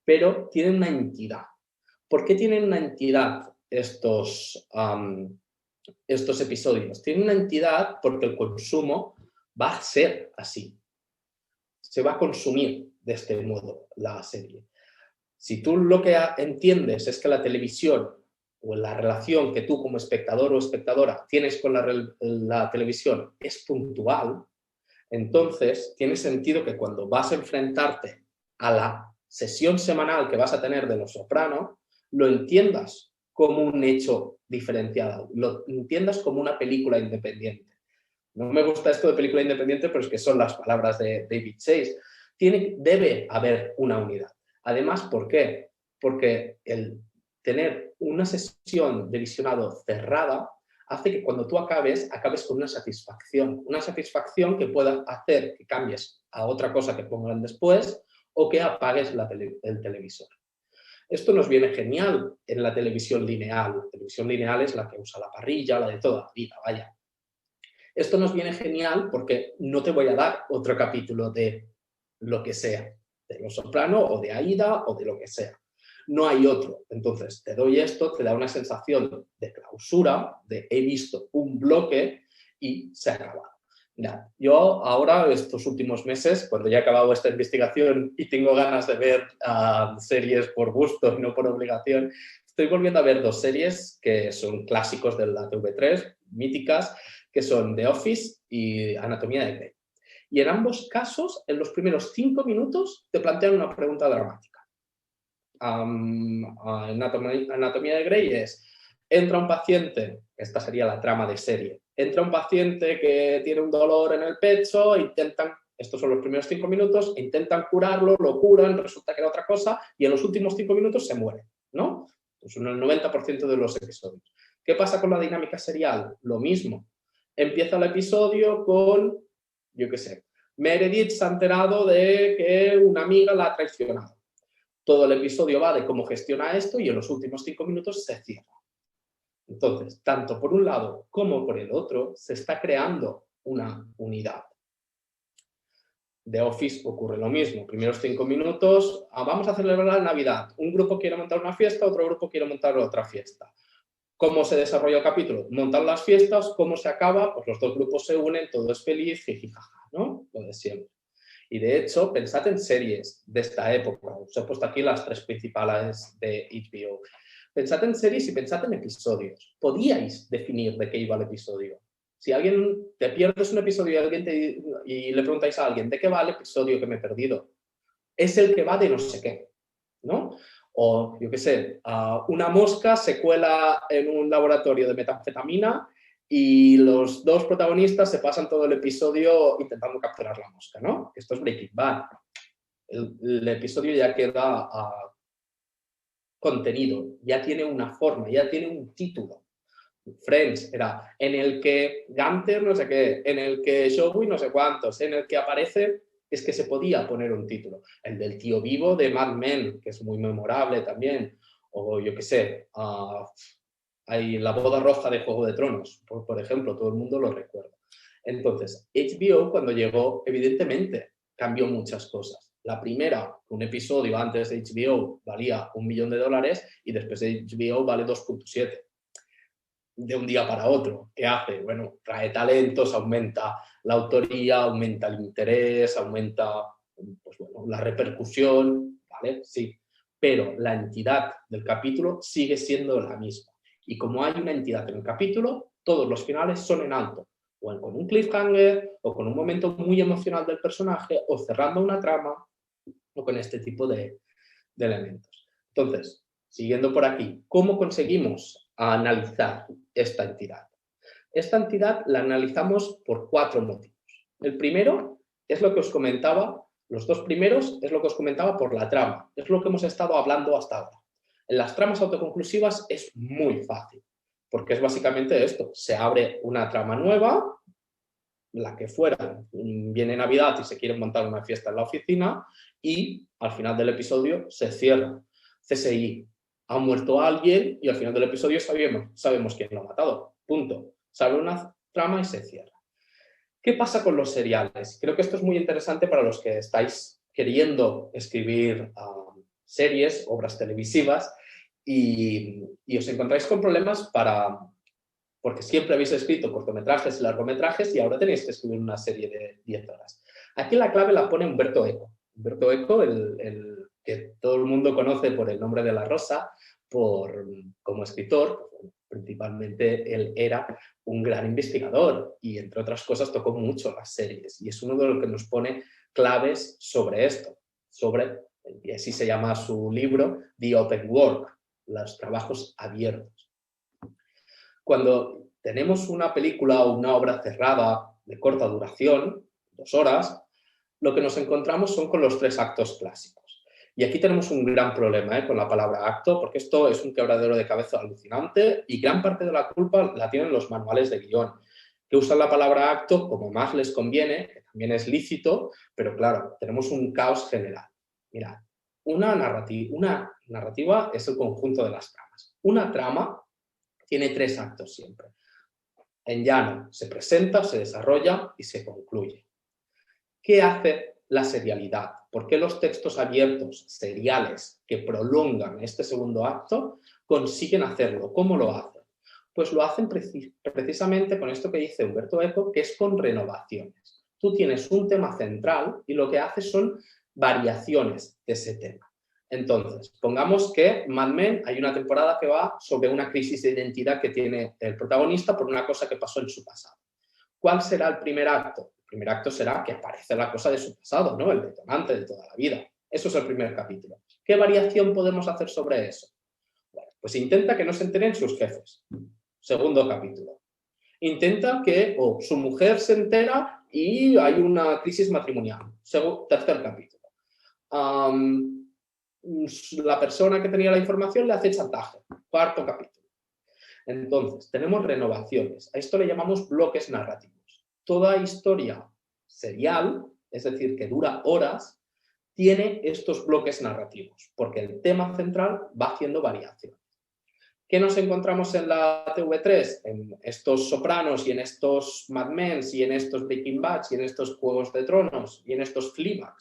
pero tienen una entidad. ¿Por qué tienen una entidad estos episodios? Tienen una entidad porque el consumo va a ser así. Se va a consumir de este modo la serie. Si tú lo que entiendes es que la televisión o la relación que tú como espectador o espectadora tienes con la televisión es puntual, entonces tiene sentido que cuando vas a enfrentarte a la sesión semanal que vas a tener de Los Soprano, lo entiendas como un hecho diferenciado, lo entiendas como una película independiente. No me gusta esto de película independiente, pero es que son las palabras de David Chase. Debe haber una unidad. Además, ¿por qué? Porque el tener una sesión de visionado cerrada hace que cuando tú acabes con una satisfacción que pueda hacer que cambies a otra cosa que pongan después o que apagues el televisor. Esto nos viene genial en la televisión lineal. La televisión lineal es la que usa la parrilla, la de toda la vida, vaya. Esto nos viene genial porque no te voy a dar otro capítulo de lo que sea, de Los Soprano o de Aída o de lo que sea. No hay otro. Entonces, te doy esto, te da una sensación de clausura, de he visto un bloque y se ha acabado. Ya, yo ahora, estos últimos meses, cuando ya he acabado esta investigación y tengo ganas de ver series por gusto y no por obligación, estoy volviendo a ver dos series que son clásicos de la TV3, míticas, que son The Office y Anatomía de Grey. Y en ambos casos, en los primeros 5 minutos, te plantean una pregunta dramática. Anatomía de Grey es, entra un paciente, esta sería la trama de serie, entra un paciente que tiene un dolor en el pecho, estos son los primeros 5 minutos, intentan curarlo, lo curan, resulta que era otra cosa, y en los últimos 5 minutos se muere, ¿no? Pues en el 90% de los episodios. ¿Qué pasa con la dinámica serial? Lo mismo. Empieza el episodio con, yo qué sé, Meredith se ha enterado de que una amiga la ha traicionado. Todo el episodio va de cómo gestiona esto y en los últimos 5 minutos se cierra. Entonces, tanto por un lado como por el otro, se está creando una unidad. The Office ocurre lo mismo. Primeros 5 minutos, vamos a celebrar la Navidad. Un grupo quiere montar una fiesta, otro grupo quiere montar otra fiesta. ¿Cómo se desarrolla el capítulo? Montan las fiestas, ¿cómo se acaba? Pues los dos grupos se unen, todo es feliz, jijijaja, ¿no? Lo de siempre. Y de hecho, pensad en series de esta época. Os he puesto aquí las 3 principales de HBO. Pensad en series y pensad en episodios. Podíais definir de qué iba el episodio. Si alguien te pierdes un episodio y le preguntáis a alguien, ¿de qué va el episodio que me he perdido? Es el que va de no sé qué, ¿no? O, yo qué sé, una mosca se cuela en un laboratorio de metanfetamina y los dos protagonistas se pasan todo el episodio intentando capturar la mosca, ¿no? Esto es Breaking Bad. El episodio ya queda contenido, ya tiene una forma, ya tiene un título. Friends era en el que Gunther no sé qué, en el que Joey no sé cuántos, en el que aparece, es que se podía poner un título. El del tío vivo de Mad Men, que es muy memorable también, o yo qué sé, hay la boda roja de Juego de Tronos, por ejemplo, todo el mundo lo recuerda. Entonces, HBO cuando llegó, evidentemente, cambió muchas cosas. La primera, un episodio antes de HBO valía $1 millón y después de HBO vale 2,7 de un día para otro. ¿Qué hace? Bueno, trae talentos, aumenta la autoría, aumenta el interés, aumenta pues bueno, la repercusión, ¿vale? Sí. Pero la entidad del capítulo sigue siendo la misma. Y como hay una entidad en el capítulo, todos los finales son en alto. O con un cliffhanger, o con un momento muy emocional del personaje, o cerrando una trama, o con este tipo de elementos. Entonces, siguiendo por aquí, ¿cómo conseguimos analizar esta entidad? Esta entidad la analizamos por 4 motivos. El primero es lo que os comentaba, los 2 primeros es lo que os comentaba por la trama, es lo que hemos estado hablando hasta ahora. En las tramas autoconclusivas es muy fácil, porque es básicamente esto, se abre una trama nueva, la que fuera, viene Navidad y se quiere montar una fiesta en la oficina y al final del episodio se cierra. CSI, ha muerto alguien y al final del episodio sabemos quién lo ha matado. Punto. Se abre una trama y se cierra. ¿Qué pasa con los seriales? Creo que esto es muy interesante para los que estáis queriendo escribir series, obras televisivas y os encontráis con problemas porque siempre habéis escrito cortometrajes y largometrajes y ahora tenéis que escribir una serie de 10 horas. Aquí la clave la pone Umberto Eco. Umberto Eco, el que todo el mundo conoce por el nombre de La Rosa, como escritor, principalmente él era un gran investigador y, entre otras cosas, tocó mucho las series y es uno de los que nos pone claves sobre esto, y así se llama su libro, The Open Work, los trabajos abiertos. Cuando tenemos una película o una obra cerrada de corta duración, 2 horas, lo que nos encontramos son con los 3 actos clásicos. Y aquí tenemos un gran problema con la palabra acto, porque esto es un quebradero de cabeza alucinante y gran parte de la culpa la tienen los manuales de guión, que usan la palabra acto como más les conviene, que también es lícito, pero claro, tenemos un caos general. Mirad, una narrativa es el conjunto de las tramas. Una trama tiene 3 actos siempre. En llano se presenta, se desarrolla y se concluye. ¿Qué hace la serialidad? ¿Por qué los textos abiertos, seriales, que prolongan este segundo acto, consiguen hacerlo? ¿Cómo lo hacen? Pues lo hacen precisamente con esto que dice Umberto Eco, que es con renovaciones. Tú tienes un tema central y lo que haces son variaciones de ese tema. Entonces, pongamos que Mad Men hay una temporada que va sobre una crisis de identidad que tiene el protagonista por una cosa que pasó en su pasado. ¿Cuál será el primer acto? El primer acto será que aparece la cosa de su pasado, ¿no? El detonante de toda la vida. Eso es el primer capítulo. ¿Qué variación podemos hacer sobre eso? Bueno, pues intenta que no se enteren sus jefes. Segundo capítulo. Intenta que su mujer se entera y hay una crisis matrimonial. Tercer capítulo. La persona que tenía la información le hace chantaje. Cuarto capítulo. Entonces, tenemos renovaciones. A esto le llamamos bloques narrativos. Toda historia serial, es decir, que dura horas, tiene estos bloques narrativos, porque el tema central va haciendo variaciones. ¿Qué nos encontramos en la TV3? En estos Sopranos y en estos Mad Men y en estos Breaking Bad y en estos Juegos de Tronos y en estos Fleabag.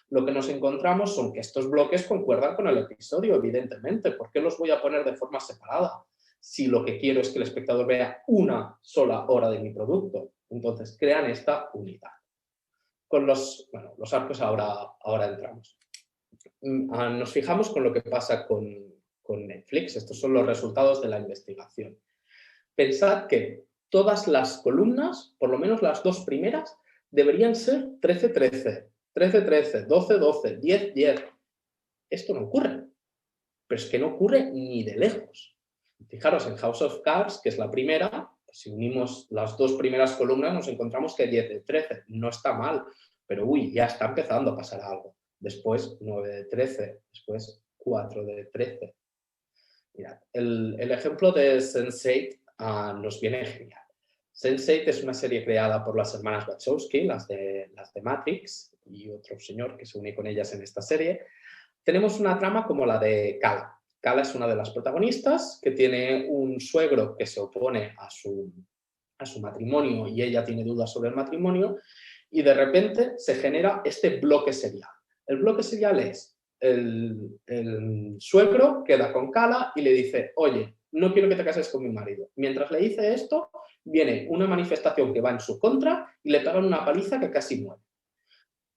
Lo que nos encontramos son que estos bloques concuerdan con el episodio, evidentemente. ¿Por qué los voy a poner de forma separada? Si lo que quiero es que el espectador vea una sola hora de mi producto. Entonces, crean esta unidad. Con los arcos ahora entramos. Nos fijamos con lo que pasa con Netflix. Estos son los resultados de la investigación. Pensad que todas las columnas, por lo menos las dos primeras, deberían ser 13-13, 13-13, 12-12, 10-10. Esto no ocurre. Pero es que no ocurre ni de lejos. Fijaros, en House of Cards, que es la primera, si unimos las dos primeras columnas nos encontramos que 10-13. No está mal, pero ya está empezando a pasar algo. Después 9-13, después 4-13. Mirad, el ejemplo de Sense8 nos viene genial. Sense8 es una serie creada por las hermanas Wachowski, las de Matrix, y otro señor que se une con ellas en esta serie. Tenemos una trama como la de Kala. Kala es una de las protagonistas que tiene un suegro que se opone a su matrimonio y ella tiene dudas sobre el matrimonio y de repente se genera este bloque serial. El bloque serial es el suegro queda con Kala y le dice, oye, no quiero que te cases con mi marido. Mientras le dice esto, viene una manifestación que va en su contra y le pegan una paliza que casi muere.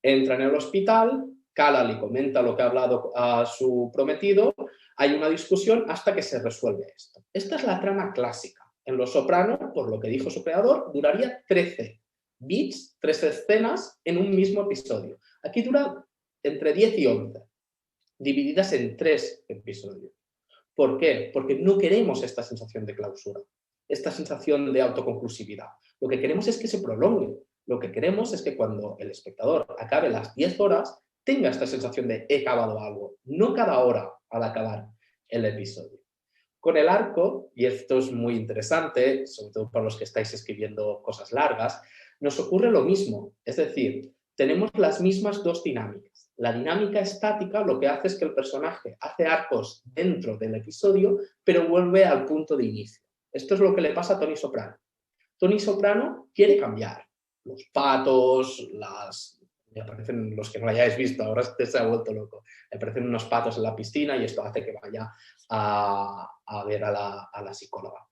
Entra en el hospital, Kala le comenta lo que ha hablado a su prometido, hay una discusión hasta que se resuelve esto. Esta es la trama clásica. En Los Soprano, por lo que dijo su creador, duraría 13 beats, 13 escenas en un mismo episodio. Aquí dura entre 10 y 11, divididas en 3 episodios. ¿Por qué? Porque no queremos esta sensación de clausura, esta sensación de autoconclusividad. Lo que queremos es que se prolongue. Lo que queremos es que cuando el espectador acabe las 10 horas, tenga esta sensación de he acabado algo, no cada hora al acabar el episodio. Con el arco, y esto es muy interesante, sobre todo para los que estáis escribiendo cosas largas, nos ocurre lo mismo. Es decir, tenemos las mismas dos dinámicas. La dinámica estática lo que hace es que el personaje hace arcos dentro del episodio, pero vuelve al punto de inicio. Esto es lo que le pasa a Tony Soprano. Tony Soprano quiere cambiar. Los patos, me aparecen los que no lo hayáis visto, ahora se ha vuelto loco. Me aparecen unos patos en la piscina y esto hace que vaya a ver a la psicóloga.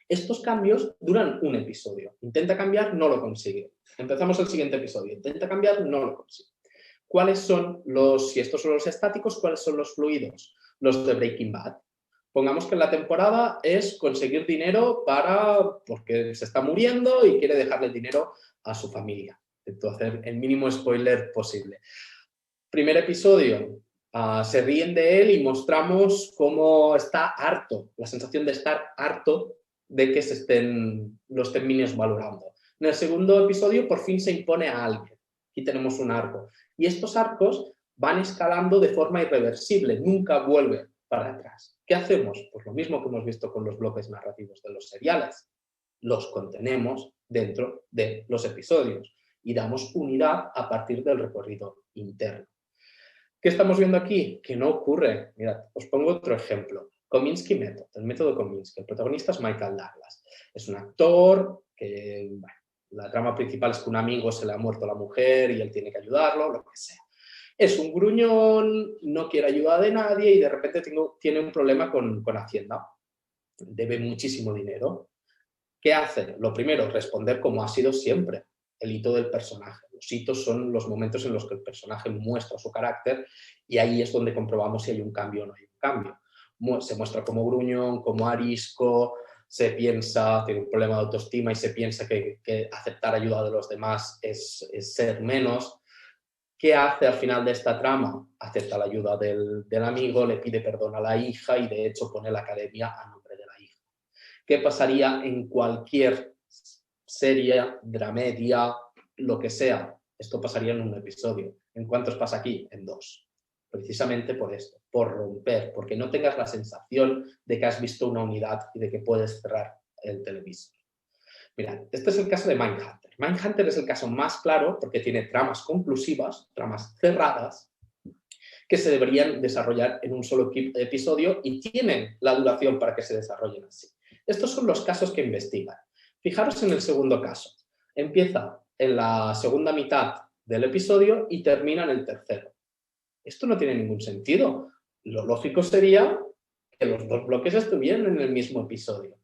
Estos cambios duran un episodio. Intenta cambiar, no lo consigue. Empezamos el siguiente episodio. Intenta cambiar, no lo consigue. ¿Cuáles son si estos son los estáticos, cuáles son los fluidos? Los de Breaking Bad. Pongamos que la temporada es conseguir dinero porque se está muriendo y quiere dejarle dinero a su familia. Intento hacer el mínimo spoiler posible. Primer episodio, se ríen de él y mostramos cómo está harto, la sensación de estar harto de que los estén valorando. En el segundo episodio por fin se impone a alguien. Aquí tenemos un arco. Y estos arcos van escalando de forma irreversible, nunca vuelven para atrás. ¿Qué hacemos? Pues lo mismo que hemos visto con los bloques narrativos de los seriales. Los contenemos dentro de los episodios y damos unidad a partir del recorrido interno. ¿Qué estamos viendo aquí? Que no ocurre. Mirad, os pongo otro ejemplo. Kominsky Method, el método Kominsky. El protagonista es Michael Douglas. Es un actor que, bueno, la trama principal es que un amigo se le ha muerto a la mujer y él tiene que ayudarlo, lo que sea. Es un gruñón, no quiere ayuda de nadie y de repente tiene un problema con Hacienda. Debe muchísimo dinero. ¿Qué hace? Lo primero, responder como ha sido siempre, el hito del personaje. Los hitos son los momentos en los que el personaje muestra su carácter y ahí es donde comprobamos si hay un cambio o no hay un cambio. Se muestra como gruñón, como arisco, se piensa, tiene un problema de autoestima y se piensa que aceptar ayuda de los demás es ser menos. ¿Qué hace al final de esta trama? Acepta la ayuda del amigo, le pide perdón a la hija y de hecho pone la academia a nombre de la hija. ¿Qué pasaría en cualquier serie, dramedia, lo que sea? Esto pasaría en un episodio. ¿En cuántos pasa aquí? En 2. Precisamente por esto, por romper, porque no tengas la sensación de que has visto una unidad y de que puedes cerrar el televisor. Mira, este es el caso de Mindhunter. Mindhunter es el caso más claro porque tiene tramas conclusivas, tramas cerradas, que se deberían desarrollar en un solo episodio y tienen la duración para que se desarrollen así. Estos son los casos que investigan. Fijaros en el segundo caso. Empieza en la segunda mitad del episodio y termina en el tercero. Esto no tiene ningún sentido. Lo lógico sería que los 2 bloques estuvieran en el mismo episodio.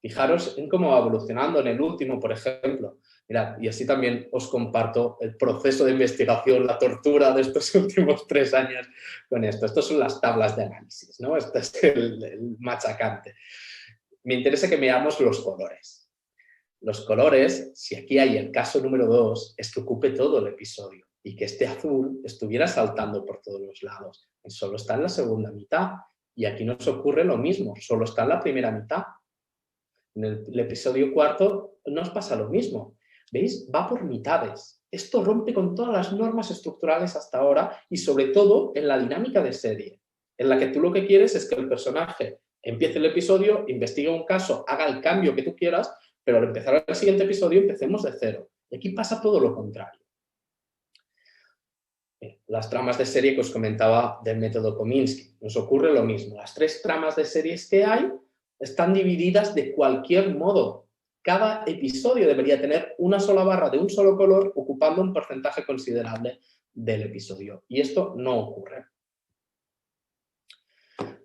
Fijaros en cómo va evolucionando en el último, por ejemplo. Mirad, y así también os comparto el proceso de investigación, la tortura de estos últimos 3 años con esto. Estas son las tablas de análisis, ¿no? Este es el machacante. Me interesa que veamos los colores. Los colores, si aquí hay el caso número 2, es que ocupe todo el episodio y que este azul estuviera saltando por todos los lados. Y solo está en la segunda mitad. Y aquí nos ocurre lo mismo, solo está en la primera mitad. En el episodio 4 nos pasa lo mismo. ¿Veis? Va por mitades. Esto rompe con todas las normas estructurales hasta ahora y sobre todo en la dinámica de serie, en la que tú lo que quieres es que el personaje empiece el episodio, investigue un caso, haga el cambio que tú quieras, pero al empezar el siguiente episodio empecemos de cero. Y aquí pasa todo lo contrario. Las tramas de serie que os comentaba del método Kominsky. Nos ocurre lo mismo. Las 3 tramas de series que hay están divididas de cualquier modo. Cada episodio debería tener una sola barra de un solo color ocupando un porcentaje considerable del episodio. Y esto no ocurre.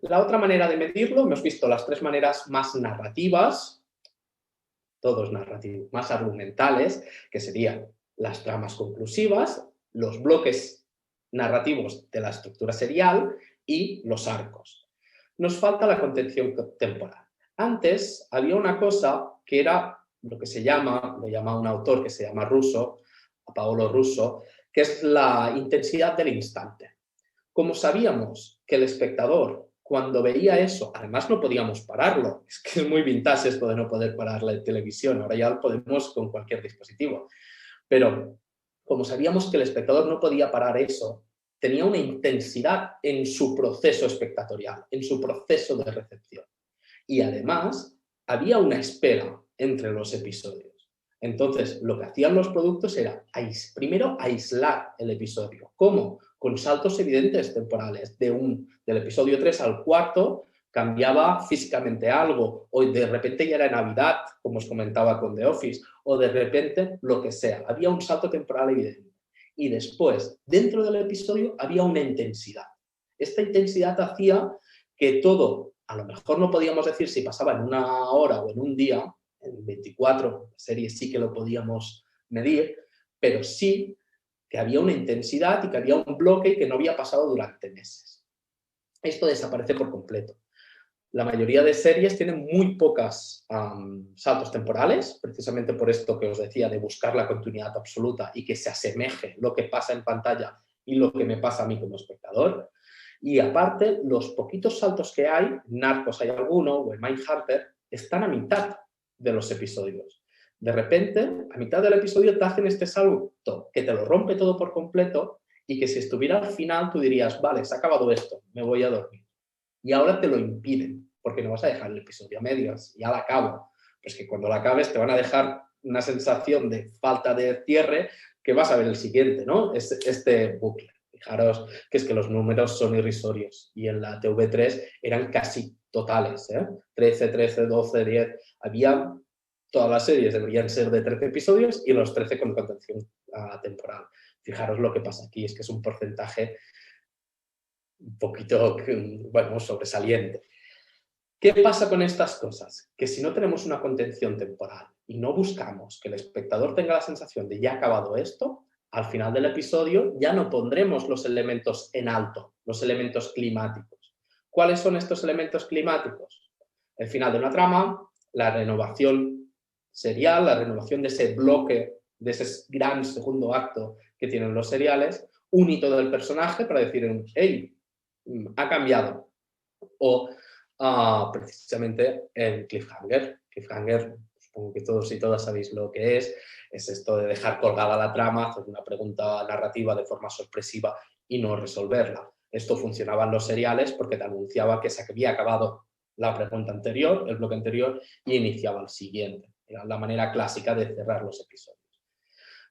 La otra manera de medirlo, hemos visto las 3 maneras más narrativas, todos narrativos, más argumentales, que serían las tramas conclusivas, los bloques narrativos de la estructura serial y los arcos. Nos falta la contención temporal. Antes había una cosa que era lo que se llama, lo llama un autor que se llama Russo, Paolo Russo, que es la intensidad del instante. Como sabíamos que el espectador, cuando veía eso, además no podíamos pararlo, es que es muy vintage esto de no poder parar la televisión, ahora ya lo podemos con cualquier dispositivo, pero como sabíamos que el espectador no podía parar eso, tenía una intensidad en su proceso espectatorial, en su proceso de recepción. Y además, había una espera entre los episodios. Entonces, lo que hacían los productos era, primero, aislar el episodio. ¿Cómo? Con saltos evidentes temporales. Del episodio 3 al 4 cambiaba físicamente algo, o de repente ya era Navidad, como os comentaba con The Office, o de repente lo que sea. Había un salto temporal evidente. Y después, dentro del episodio, había una intensidad. Esta intensidad hacía que todo, a lo mejor no podíamos decir si pasaba en una hora o en un día, en 24, la serie sí que lo podíamos medir, pero sí que había una intensidad y que había un bloque que no había pasado durante meses. Esto desaparece por completo. La mayoría de series tienen muy pocos saltos temporales, precisamente por esto que os decía de buscar la continuidad absoluta y que se asemeje lo que pasa en pantalla y lo que me pasa a mí como espectador. Y aparte, los poquitos saltos que hay, Narcos hay alguno, o en Mindhunter, están a mitad de los episodios. De repente, a mitad del episodio te hacen este salto que te lo rompe todo por completo y que si estuviera al final tú dirías, vale, se ha acabado esto, me voy a dormir. Y ahora te lo impiden, porque no vas a dejar el episodio a medias, ya la acabo. Pues que cuando la acabes te van a dejar una sensación de falta de cierre que vas a ver el siguiente, ¿no? Este bucle. Fijaros que es que los números son irrisorios y en la TV3 eran casi totales, 13, 13, 12, 10. Había, todas las series deberían ser de 13 episodios y los 13 con contención temporal. Fijaros lo que pasa aquí, es que es un porcentaje un poquito, bueno, sobresaliente. ¿Qué pasa con estas cosas? Que si no tenemos una contención temporal y no buscamos que el espectador tenga la sensación de ya ha acabado esto, al final del episodio ya no pondremos los elementos en alto, los elementos climáticos. ¿Cuáles son estos elementos climáticos? El final de una trama, la renovación serial, la renovación de ese bloque, de ese gran segundo acto que tienen los seriales, un hito del personaje para decir, hey, ha cambiado. O precisamente el cliffhanger. Cliffhanger, supongo que todos y todas sabéis lo que es esto de dejar colgada la trama, hacer una pregunta narrativa de forma sorpresiva y no resolverla. Esto funcionaba en los seriales porque te anunciaba que se había acabado la pregunta anterior, el bloque anterior, y iniciaba el siguiente. Era la manera clásica de cerrar los episodios.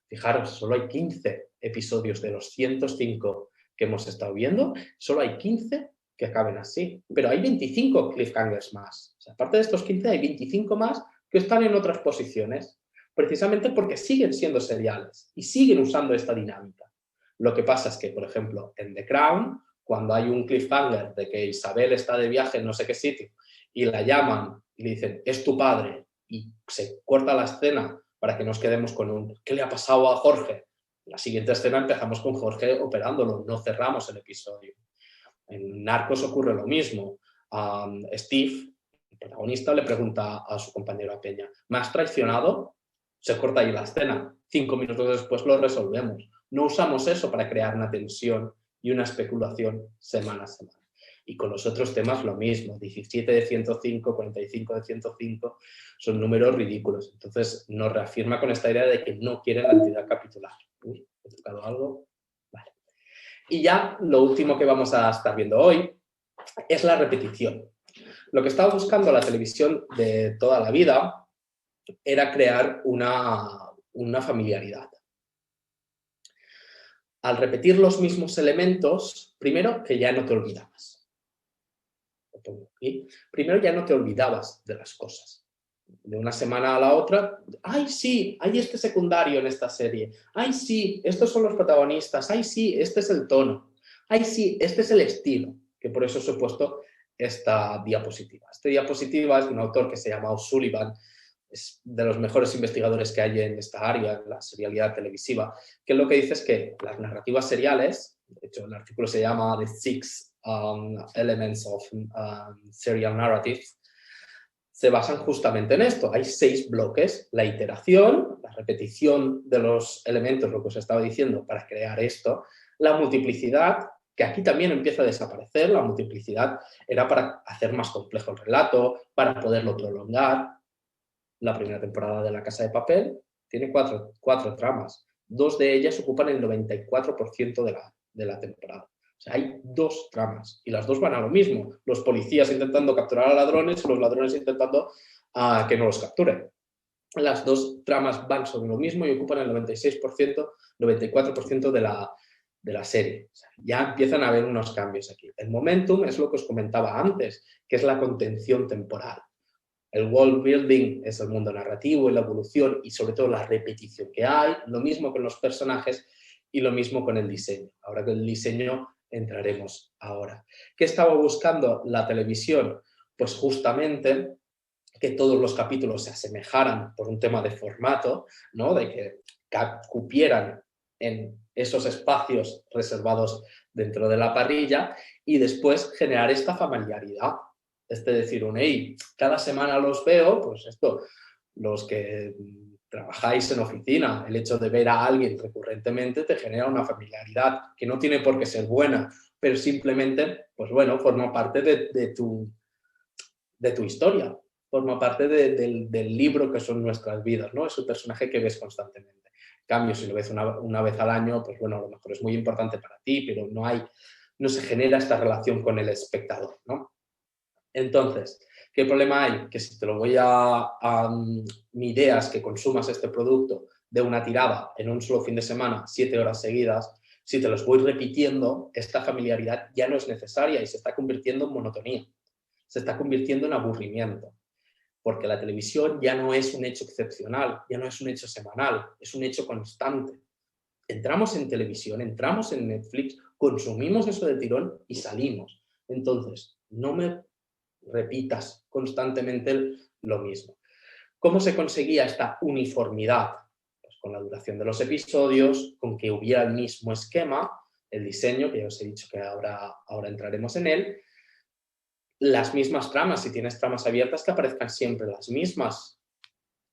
Fijaros, solo hay 15 episodios de los 105 que hemos estado viendo, solo hay 15 que acaben así, pero hay 25 cliffhangers más. O sea, aparte de estos 15 hay 25 más que están en otras posiciones, precisamente porque siguen siendo seriales y siguen usando esta dinámica. Lo que pasa es que, por ejemplo, en The Crown, cuando hay un cliffhanger de que Isabel está de viaje en no sé qué sitio y la llaman y le dicen, es tu padre, y se corta la escena para que nos quedemos con un ¿qué le ha pasado a Jorge? En la siguiente escena empezamos con Jorge operándolo, no cerramos el episodio. En Narcos ocurre lo mismo. Steve, el protagonista, le pregunta a su compañero Peña, ¿me has traicionado? Se corta ahí la escena. 5 minutos después lo resolvemos. No usamos eso para crear una tensión y una especulación semana a semana. Y con los otros temas lo mismo. 17 de 105, 45 de 105, son números ridículos. Entonces nos reafirma con esta idea de que no quieren la entidad capitular. Uy, ¿he tocado algo? Vale. Y ya lo último que vamos a estar viendo hoy es la repetición. Lo que estaba buscando la televisión de toda la vida era crear una familiaridad. Al repetir los mismos elementos, primero que ya no te olvidabas. Primero ya no te olvidabas de las cosas. De una semana a la otra, ¡ay sí! Hay este secundario en esta serie. ¡Ay sí! Estos son los protagonistas. ¡Ay sí! Este es el tono. ¡Ay sí! Este es el estilo. Que por eso os he puesto esta diapositiva. Esta diapositiva es de un autor que se llama O'Sullivan, es de los mejores investigadores que hay en esta área, en la serialidad televisiva, que lo que dice es que las narrativas seriales, de hecho el artículo se llama The Six Elements of Serial Narratives, se basan justamente en esto. Hay 6 bloques, la iteración, la repetición de los elementos, lo que os estaba diciendo, para crear esto, la multiplicidad, que aquí también empieza a desaparecer, la multiplicidad era para hacer más complejo el relato, para poderlo prolongar. La primera temporada de La Casa de Papel tiene 4 tramas, 2 de ellas ocupan el 94% de la temporada. O sea, hay 2 tramas y las 2 van a lo mismo. Los policías intentando capturar a ladrones y los ladrones intentando que no los capturen. Las 2 tramas van sobre lo mismo y ocupan el 96%, 94% de la serie. O sea, ya empiezan a haber unos cambios aquí. El momentum es lo que os comentaba antes, que es la contención temporal. El world building es el mundo narrativo y la evolución y sobre todo la repetición que hay, lo mismo con los personajes y lo mismo con el diseño. Ahora que el diseño entraremos ahora. ¿Qué estaba buscando la televisión? Pues justamente que todos los capítulos se asemejaran por un tema de formato, ¿no? De que cupieran en esos espacios reservados dentro de la parrilla y después generar esta familiaridad. Es decir, hey, cada semana los veo, pues esto, los que trabajáis en oficina, el hecho de ver a alguien recurrentemente te genera una familiaridad que no tiene por qué ser buena, pero simplemente, pues bueno, forma parte de tu historia, forma parte del libro que son nuestras vidas, ¿no? Es un personaje que ves constantemente. En cambio, si lo ves una vez al año, pues bueno, a lo mejor es muy importante para ti, pero no se genera esta relación con el espectador, ¿no? Entonces, ¿qué problema hay? Que si te lo voy mi idea es que consumas este producto de una tirada en un solo fin de semana, 7 horas seguidas, si te los voy repitiendo, esta familiaridad ya no es necesaria y se está convirtiendo en monotonía. se está convirtiendo en aburrimiento, porque la televisión ya no es un hecho excepcional, ya no es un hecho semanal, es un hecho constante. Entramos en televisión, entramos en Netflix, consumimos eso de tirón y salimos. Entonces, no me repitas constantemente lo mismo. ¿Cómo se conseguía esta uniformidad? Pues con la duración de los episodios, con que hubiera el mismo esquema, el diseño, que ya os he dicho que ahora entraremos en él, las mismas tramas, si tienes tramas abiertas, que aparezcan siempre las mismas.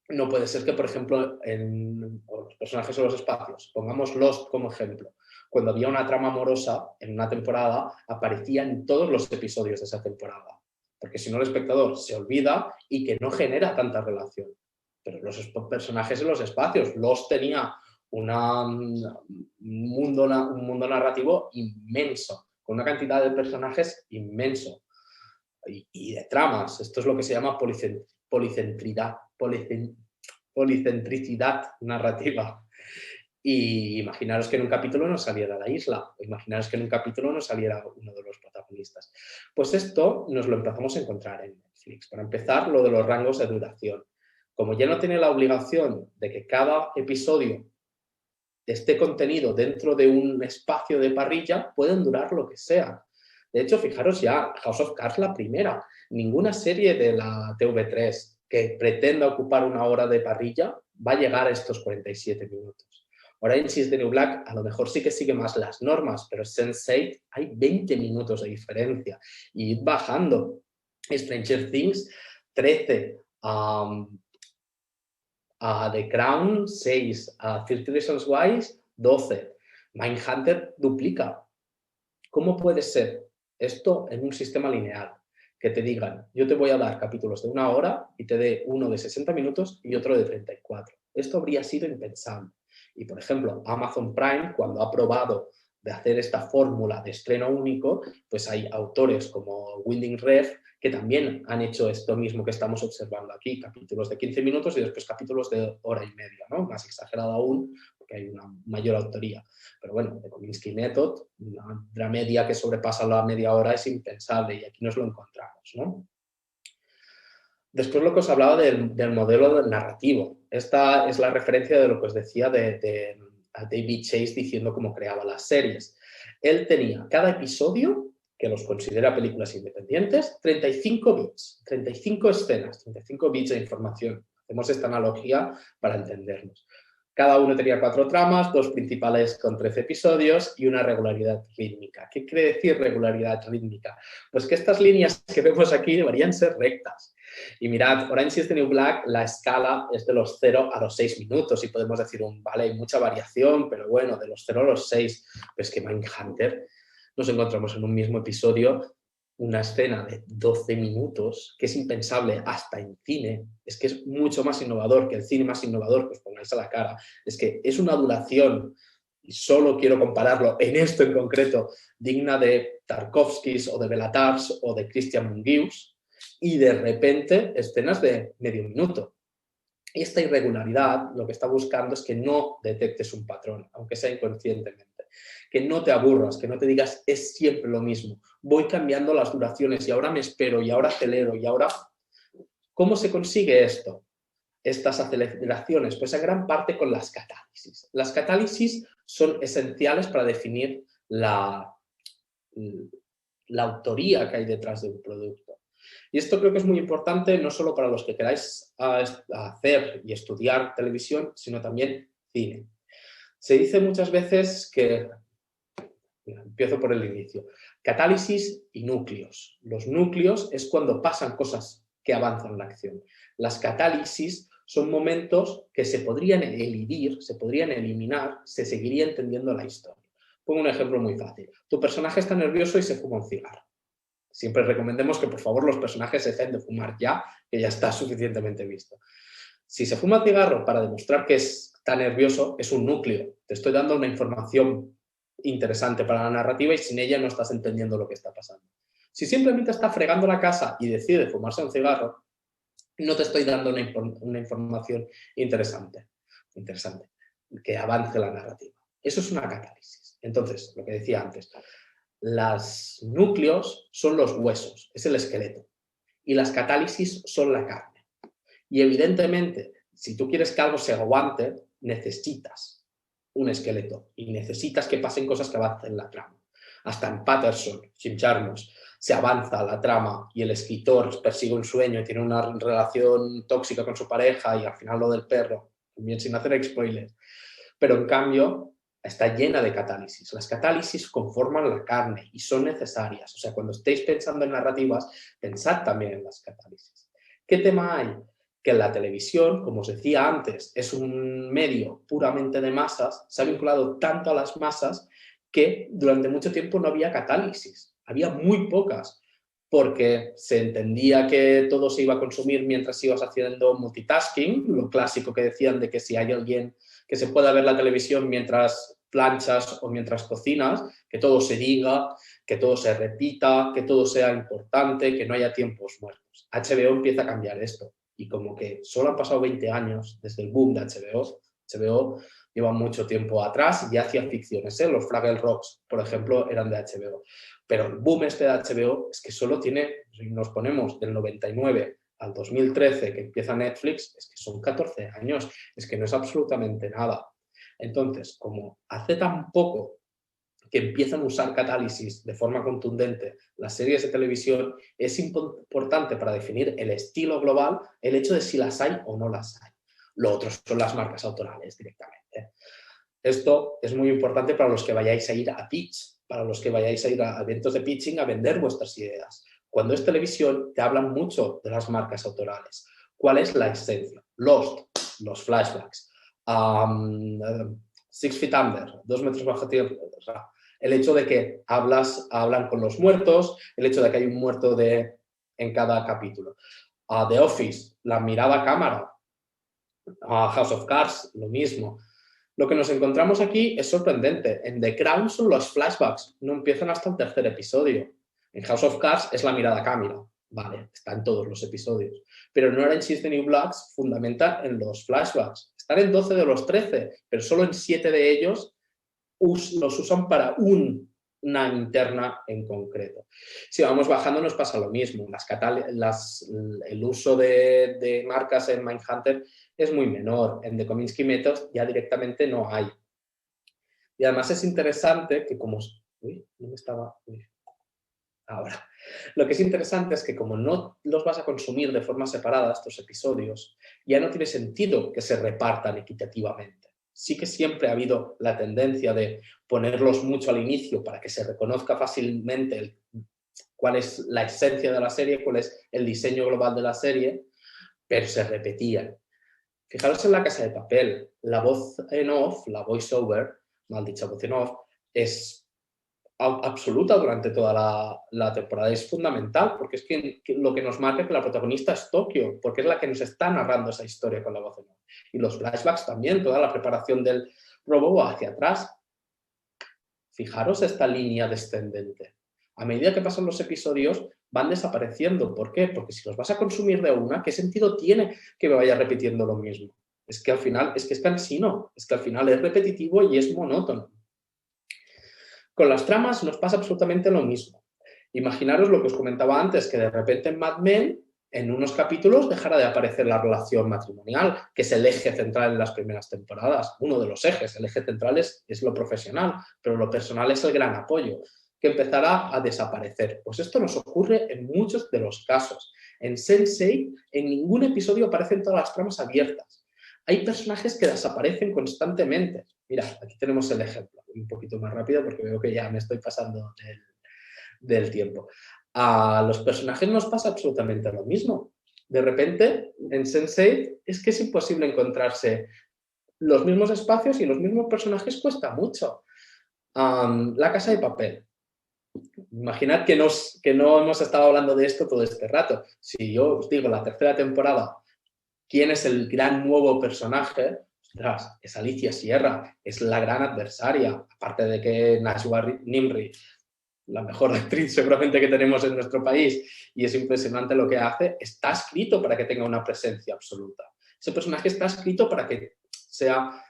No puede ser que, por ejemplo, en los personajes o los espacios, pongamos Lost como ejemplo, cuando había una trama amorosa en una temporada, aparecía en todos los episodios de esa temporada, porque si no el espectador se olvida y que no genera tanta relación. Pero los personajes en los espacios, Lost tenía un mundo narrativo inmenso, con una cantidad de personajes inmenso y de tramas. Esto es lo que se llama policentricidad narrativa. Y imaginaros que en un capítulo no saliera la isla, o imaginaros que en un capítulo no saliera uno de los protagonistas. Pues esto nos lo empezamos a encontrar en Netflix. Para empezar, lo de los rangos de duración. Como ya no tiene la obligación de que cada episodio esté contenido dentro de un espacio de parrilla, pueden durar lo que sea. De hecho, fijaros ya, House of Cards la primera. Ninguna serie de la TV3 que pretenda ocupar una hora de parrilla va a llegar a estos 47 minutos. Orange is the New Black a lo mejor sí que sigue más las normas, pero Sense8 hay 20 minutos de diferencia y ir bajando. Stranger Things 13, The Crown 6, 30 Reasons Why 12, Mindhunter duplica. ¿Cómo puede ser esto en un sistema lineal? Que te digan, yo te voy a dar capítulos de 1 hora y te dé uno de 60 minutos y otro de 34. Esto habría sido impensable. Y, por ejemplo, Amazon Prime, cuando ha probado de hacer esta fórmula de estreno único, pues hay autores como Winding Refn que también han hecho esto mismo que estamos observando aquí, capítulos de 15 minutos y después capítulos de hora y media, ¿no? Más exagerado aún, porque hay una mayor autoría. Pero bueno, The Kominsky Method, una dramedia que sobrepasa la media hora es impensable y aquí nos lo encontramos, ¿no? Después lo que os hablaba del modelo narrativo. Esta es la referencia de lo que os decía de David Chase diciendo cómo creaba las series. Él tenía cada episodio, que los considera películas independientes, 35 bits, 35 escenas, 35 bits de información. Hacemos esta analogía para entendernos. Cada uno tenía 4 tramas, 2 principales con 13 episodios y una regularidad rítmica. ¿Qué quiere decir regularidad rítmica? Pues que estas líneas que vemos aquí deberían ser rectas. Y mirad, Orange is the New Black, la escala es de los 0 a los 6 minutos y podemos decir, vale, hay mucha variación, pero bueno, de los 0 a los 6, pues que Mindhunter nos encontramos en un mismo episodio una escena de 12 minutos, que es impensable hasta en cine, es que es mucho más innovador que el cine más innovador, que os pongáis a la cara, es que es una duración, y solo quiero compararlo en esto en concreto, digna de Tarkovskis o de Belatars o de Christian Mungius, y de repente escenas de medio minuto. Y esta irregularidad lo que está buscando es que no detectes un patrón, aunque sea inconscientemente. Que no te aburras, que no te digas es siempre lo mismo. Voy cambiando las duraciones y ahora me espero y ahora acelero y ahora... ¿Cómo se consigue esto? Estas aceleraciones, pues en gran parte con las catálisis. Las catálisis son esenciales para definir la autoría que hay detrás de un producto. Y esto creo que es muy importante no solo para los que queráis hacer y estudiar televisión, sino también cine. Se dice muchas veces que, empiezo por el inicio, catálisis y núcleos. Los núcleos es cuando pasan cosas que avanzan la acción. Las catálisis son momentos que se podrían elidir, se podrían eliminar, se seguiría entendiendo la historia. Pongo un ejemplo muy fácil. Tu personaje está nervioso y se fuma un cigarro. Siempre recomendemos que por favor los personajes se dejen de fumar ya, que ya está suficientemente visto. Si se fuma el cigarro para demostrar que está nervioso, es un núcleo. Te estoy dando una información interesante para la narrativa y sin ella no estás entendiendo lo que está pasando. Si simplemente está fregando la casa y decide fumarse un cigarro, no te estoy dando una información interesante, que avance la narrativa. Eso es una catálisis. Entonces, lo que decía antes, los núcleos son los huesos, es el esqueleto. y las catálisis son la carne. Y evidentemente, si tú quieres que algo se aguante, necesitas un esqueleto y necesitas que pasen cosas que avancen la trama. Hasta en Patterson, Jim Jarmusch, se avanza la trama y el escritor persigue un sueño y tiene una relación tóxica con su pareja y al final lo del perro, también sin hacer spoilers. Pero en cambio está llena de catálisis. Las catálisis conforman la carne y son necesarias. O sea, cuando estéis pensando en narrativas, pensad también en las catálisis. ¿Qué tema hay? Que la televisión, como os decía antes, es un medio puramente de masas, se ha vinculado tanto a las masas que durante mucho tiempo no había catálisis, había muy pocas, porque se entendía que todo se iba a consumir mientras ibas haciendo multitasking, lo clásico que decían de que si hay alguien que se pueda ver la televisión mientras planchas o mientras cocinas, que todo se diga, que todo se repita, que todo sea importante, que no haya tiempos muertos. HBO empieza a cambiar esto. Y como que solo han pasado 20 años desde el boom de HBO. HBO lleva mucho tiempo atrás y ya hacía ficciones, ¿eh? Los Fraggle Rocks, por ejemplo, eran de HBO. Pero el boom este de HBO es que solo tiene, si nos ponemos del 99 al 2013 que empieza Netflix, es que son 14 años, es que no es absolutamente nada. Entonces, como hace tan poco que empiezan a usar catálisis de forma contundente las series de televisión, es importante para definir el estilo global el hecho de si las hay o no las hay. Lo otro son las marcas autorales directamente. Esto es muy importante para los que vayáis a ir a pitch, para los que vayáis a ir a eventos de pitching a vender vuestras ideas. Cuando es televisión te hablan mucho de las marcas autorales. ¿Cuál es la esencia? Lost, los flashbacks, Six Feet Under, 2 metros bajo tierra, el hecho de que hablan con los muertos, el hecho de que hay un muerto en cada capítulo. The Office, la mirada a cámara. House of Cards, lo mismo. Lo que nos encontramos aquí es sorprendente. En The Crown son los flashbacks, no empiezan hasta el tercer episodio. En House of Cards es la mirada a cámara. Vale, está en todos los episodios. Pero en Orange is the New Black fundamenta en los flashbacks. Están en 12 de los 13, pero solo en 7 de ellos los usan para una interna en concreto. Si vamos bajando nos pasa lo mismo. El uso de marcas en Mindhunter es muy menor. En The Kominsky Method ya directamente no hay. Y además es interesante que como... Ahora, lo que es interesante es que como no los vas a consumir de forma separada estos episodios, ya no tiene sentido que se repartan equitativamente. Sí que siempre ha habido la tendencia de ponerlos mucho al inicio para que se reconozca fácilmente cuál es la esencia de la serie, cuál es el diseño global de la serie, pero se repetían. Fijaros en La Casa de Papel, la voz en off, la voice-over, mal dicha voz en off, es absoluta durante toda la temporada. Es fundamental porque es que lo que nos marca es que la protagonista es Tokio, porque es la que nos está narrando esa historia con la voz en off. Y los flashbacks también, toda la preparación del robo hacia atrás. Fijaros esta línea descendente. A medida que pasan los episodios van desapareciendo. ¿Por qué? Porque si los vas a consumir de una, ¿qué sentido tiene que me vaya repitiendo lo mismo? Es que al final es cansino, es que al final es repetitivo y es monótono. Con las tramas nos pasa absolutamente lo mismo. Imaginaros lo que os comentaba antes, que de repente en Mad Men, en unos capítulos, dejará de aparecer la relación matrimonial, que es el eje central en las primeras temporadas. Uno de los ejes, el eje central es lo profesional, pero lo personal es el gran apoyo, que empezará a desaparecer. Pues esto nos ocurre en muchos de los casos. En Sense8, en ningún episodio aparecen todas las tramas abiertas. Hay personajes que desaparecen constantemente. Mira, aquí tenemos el ejemplo, un poquito más rápido porque veo que ya me estoy pasando del tiempo. A los personajes nos pasa absolutamente lo mismo. De repente, en Sense8 es que es imposible encontrarse los mismos espacios y los mismos personajes cuesta mucho. La Casa de Papel. Imaginad que no hemos estado hablando de esto todo este rato. Si yo os digo la tercera temporada, ¿quién es el gran nuevo personaje? Ostras, es Alicia Sierra, es la gran adversaria, aparte de que Najwa Nimri, la mejor actriz seguramente que tenemos en nuestro país, y es impresionante lo que hace, está escrito para que tenga una presencia absoluta. Ese personaje está escrito para que sea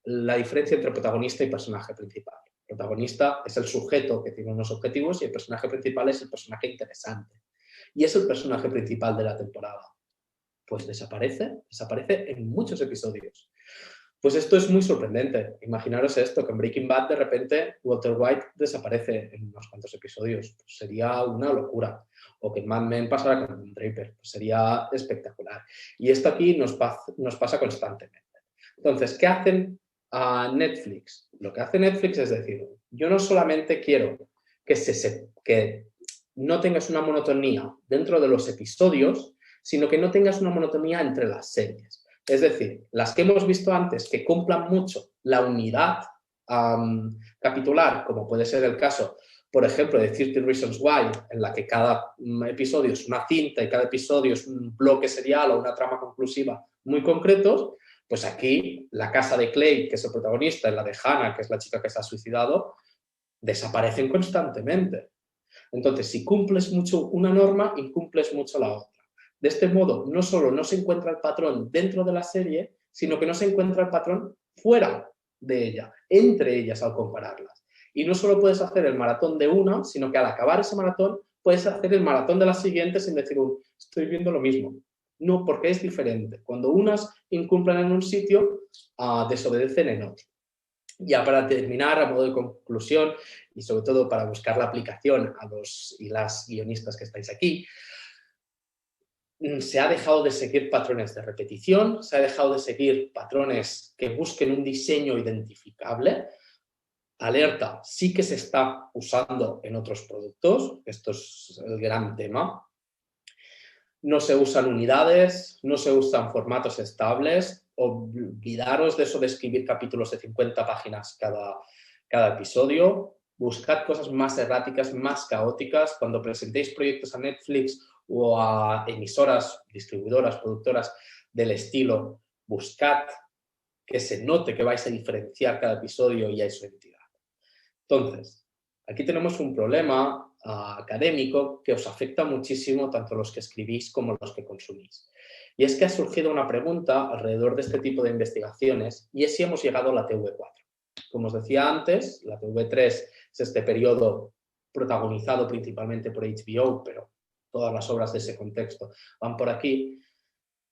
la diferencia entre protagonista y personaje principal. El protagonista es el sujeto que tiene unos objetivos y el personaje principal es el personaje interesante. y es el personaje principal de la temporada. Pues desaparece en muchos episodios. Pues esto es muy sorprendente. Imaginaros esto, que en Breaking Bad de repente Walter White desaparece en unos cuantos episodios. Pues sería una locura. O que en Mad Men pasara con Draper. Pues sería espectacular. Y esto aquí nos pasa constantemente. Entonces, ¿qué hacen a Netflix? Lo que hace Netflix es decir, yo no solamente quiero que no tengas una monotonía dentro de los episodios, sino que no tengas una monotonía entre las series. Es decir, las que hemos visto antes que cumplan mucho la unidad capitular, como puede ser el caso, por ejemplo, de 30 Reasons Why, en la que cada episodio es una cinta y cada episodio es un bloque serial o una trama conclusiva muy concretos, pues aquí la casa de Clay, que es el protagonista, y la de Hannah, que es la chica que se ha suicidado, desaparecen constantemente. Entonces, si cumples mucho una norma, incumples mucho la otra. De este modo, no solo no se encuentra el patrón dentro de la serie, sino que no se encuentra el patrón fuera de ella, entre ellas al compararlas. Y no solo puedes hacer el maratón de una, sino que al acabar ese maratón puedes hacer el maratón de la siguiente sin decir, estoy viendo lo mismo. No, porque es diferente. Cuando unas incumplen en un sitio, desobedecen en otro. Ya para terminar, a modo de conclusión, y sobre todo para buscar la aplicación a los y las guionistas que estáis aquí, se ha dejado de seguir patrones de repetición, se ha dejado de seguir patrones que busquen un diseño identificable. Alerta, sí que se está usando en otros productos, esto es el gran tema. No se usan unidades, no se usan formatos estables, olvidaros de eso de escribir capítulos de 50 páginas cada episodio, buscad cosas más erráticas, más caóticas. Cuando presentéis proyectos a Netflix o a emisoras, distribuidoras, productoras del estilo, buscad que se note que vais a diferenciar cada episodio y a su entidad. Entonces, aquí tenemos un problema académico que os afecta muchísimo tanto los que escribís como los que consumís. Y es que ha surgido una pregunta alrededor de este tipo de investigaciones y es si hemos llegado a la TV4. Como os decía antes, la TV3 es este periodo protagonizado principalmente por HBO, pero todas las obras de ese contexto van por aquí.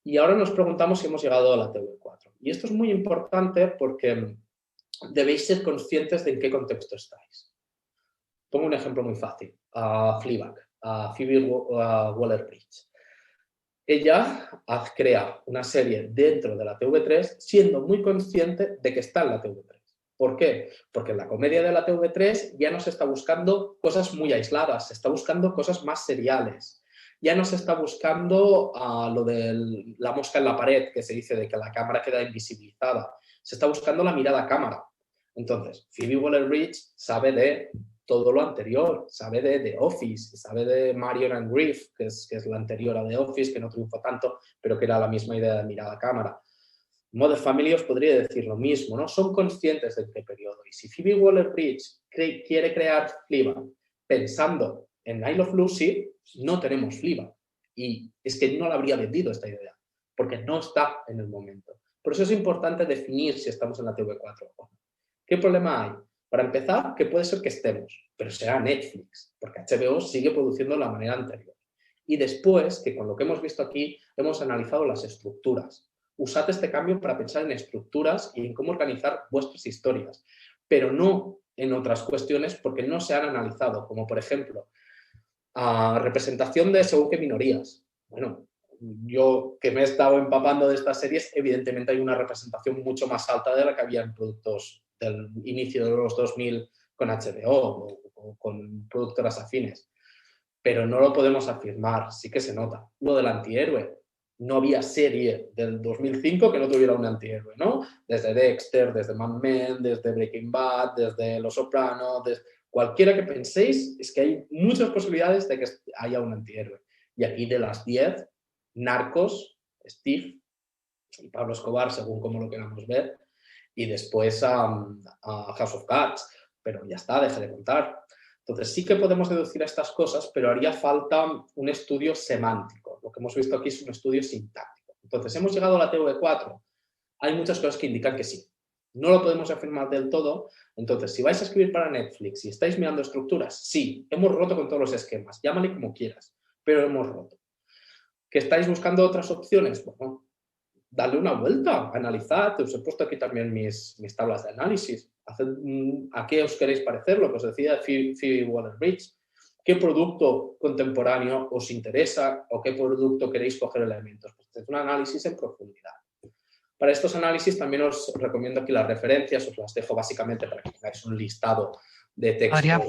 Y ahora nos preguntamos si hemos llegado a la TV4. Y esto es muy importante porque debéis ser conscientes de en qué contexto estáis. Pongo un ejemplo muy fácil. Fleabag, Phoebe Waller-Bridge. Ella crea una serie dentro de la TV3 siendo muy consciente de que está en la TV3. ¿Por qué? Porque en la comedia de la TV3 ya no se está buscando cosas muy aisladas, se está buscando cosas más seriales. Ya no se está buscando lo de la mosca en la pared, que se dice de que la cámara queda invisibilizada. Se está buscando la mirada a cámara. Entonces, Phoebe Waller-Bridge sabe de todo lo anterior, sabe de The Office, sabe de Marion and Griff, que es la anterior a The Office, que no triunfó tanto, pero que era la misma idea de mirada a cámara. Modern Family os podría decir lo mismo, ¿no? Son conscientes de qué periodo. Y si Phoebe Waller-Bridge quiere crear Fleabag pensando en I Love Lucy, no tenemos Fleabag. Y es que no le habría vendido esta idea, porque no está en el momento. Por eso es importante definir si estamos en la TV4 o no. ¿Qué problema hay? Para empezar, que puede ser que estemos, pero será Netflix, porque HBO sigue produciendo de la manera anterior. Y después, que con lo que hemos visto aquí, hemos analizado las estructuras. Usad este cambio para pensar en estructuras y en cómo organizar vuestras historias, pero no en otras cuestiones porque no se han analizado, como por ejemplo, representación de según qué minorías. Bueno, yo que me he estado empapando de estas series, evidentemente hay una representación mucho más alta de la que había en productos del inicio de los 2000 con HBO o con productoras afines. Pero no lo podemos afirmar, sí que se nota. Lo del antihéroe. No había serie del 2005 que no tuviera un antihéroe, ¿no? Desde Dexter, desde Mad Men, desde Breaking Bad, desde Los Sopranos, cualquiera que penséis, es que hay muchas posibilidades de que haya un antihéroe. Y aquí de las 10, Narcos, Steve y Pablo Escobar, según como lo queramos ver, y después a House of Cards, pero ya está, deje de contar. Entonces sí que podemos deducir estas cosas, pero haría falta un estudio semántico. Lo que hemos visto aquí es un estudio sintáctico. Entonces, ¿hemos llegado a la TV4? Hay muchas cosas que indican que sí. No lo podemos afirmar del todo. Entonces, si vais a escribir para Netflix y estáis mirando estructuras, sí, hemos roto con todos los esquemas, llámale como quieras. pero hemos roto. ¿Que estáis buscando otras opciones? Bueno, dale una vuelta, analizad. Os he puesto aquí también mis tablas de análisis. ¿A qué os queréis parecer? Lo que os decía de Phoebe Waller-Bridge. ¿Qué producto contemporáneo os interesa o qué producto queréis coger elementos? Pues es un análisis en profundidad. Para estos análisis también os recomiendo aquí las referencias, os las dejo básicamente para que tengáis un listado de texto. Adrián,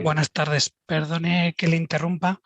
buenas tardes. Perdone que le interrumpa,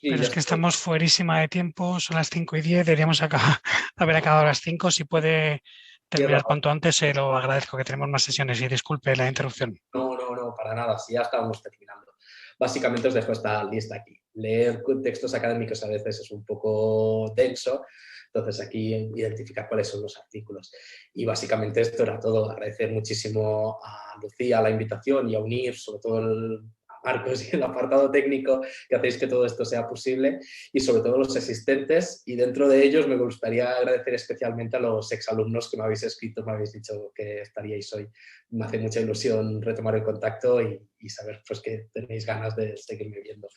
Sí, pero es que estamos fuerísima de tiempo, son las 5:10, deberíamos haber acabado a las 5. Si puede terminar cuanto antes, se lo agradezco, que tenemos más sesiones y disculpe la interrupción. No, para nada, si ya estábamos terminando. Básicamente os dejo esta lista aquí. Leer textos académicos a veces es un poco denso, entonces aquí identificar cuáles son los artículos. Y básicamente esto era todo. Agradecer muchísimo a Lucía la invitación y a Unir, sobre todo a Marcos y el apartado técnico, que hacéis que todo esto sea posible, y sobre todo a los asistentes, y dentro de ellos me gustaría agradecer especialmente a los exalumnos que me habéis escrito, me habéis dicho que estaríais hoy. Me hace mucha ilusión retomar el contacto y saber pues, que tenéis ganas de seguirme viendo.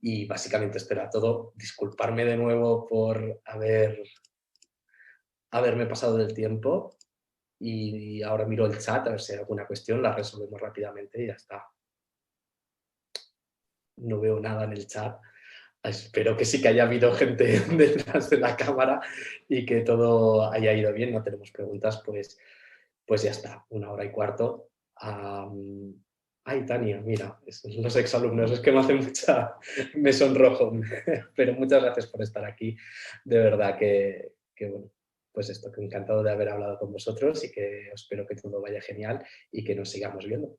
Y básicamente esto era todo. Disculparme de nuevo por haberme pasado del tiempo, y ahora miro el chat a ver si hay alguna cuestión, la resolvemos rápidamente y ya está. No veo nada en el chat. Espero que sí que haya habido gente detrás de la cámara y que todo haya ido bien. No tenemos preguntas, pues ya está, 1h15. Ay, Tania, mira, los exalumnos, es que me sonrojo, pero muchas gracias por estar aquí. De verdad que bueno, pues esto, que encantado de haber hablado con vosotros y que espero que todo vaya genial y que nos sigamos viendo.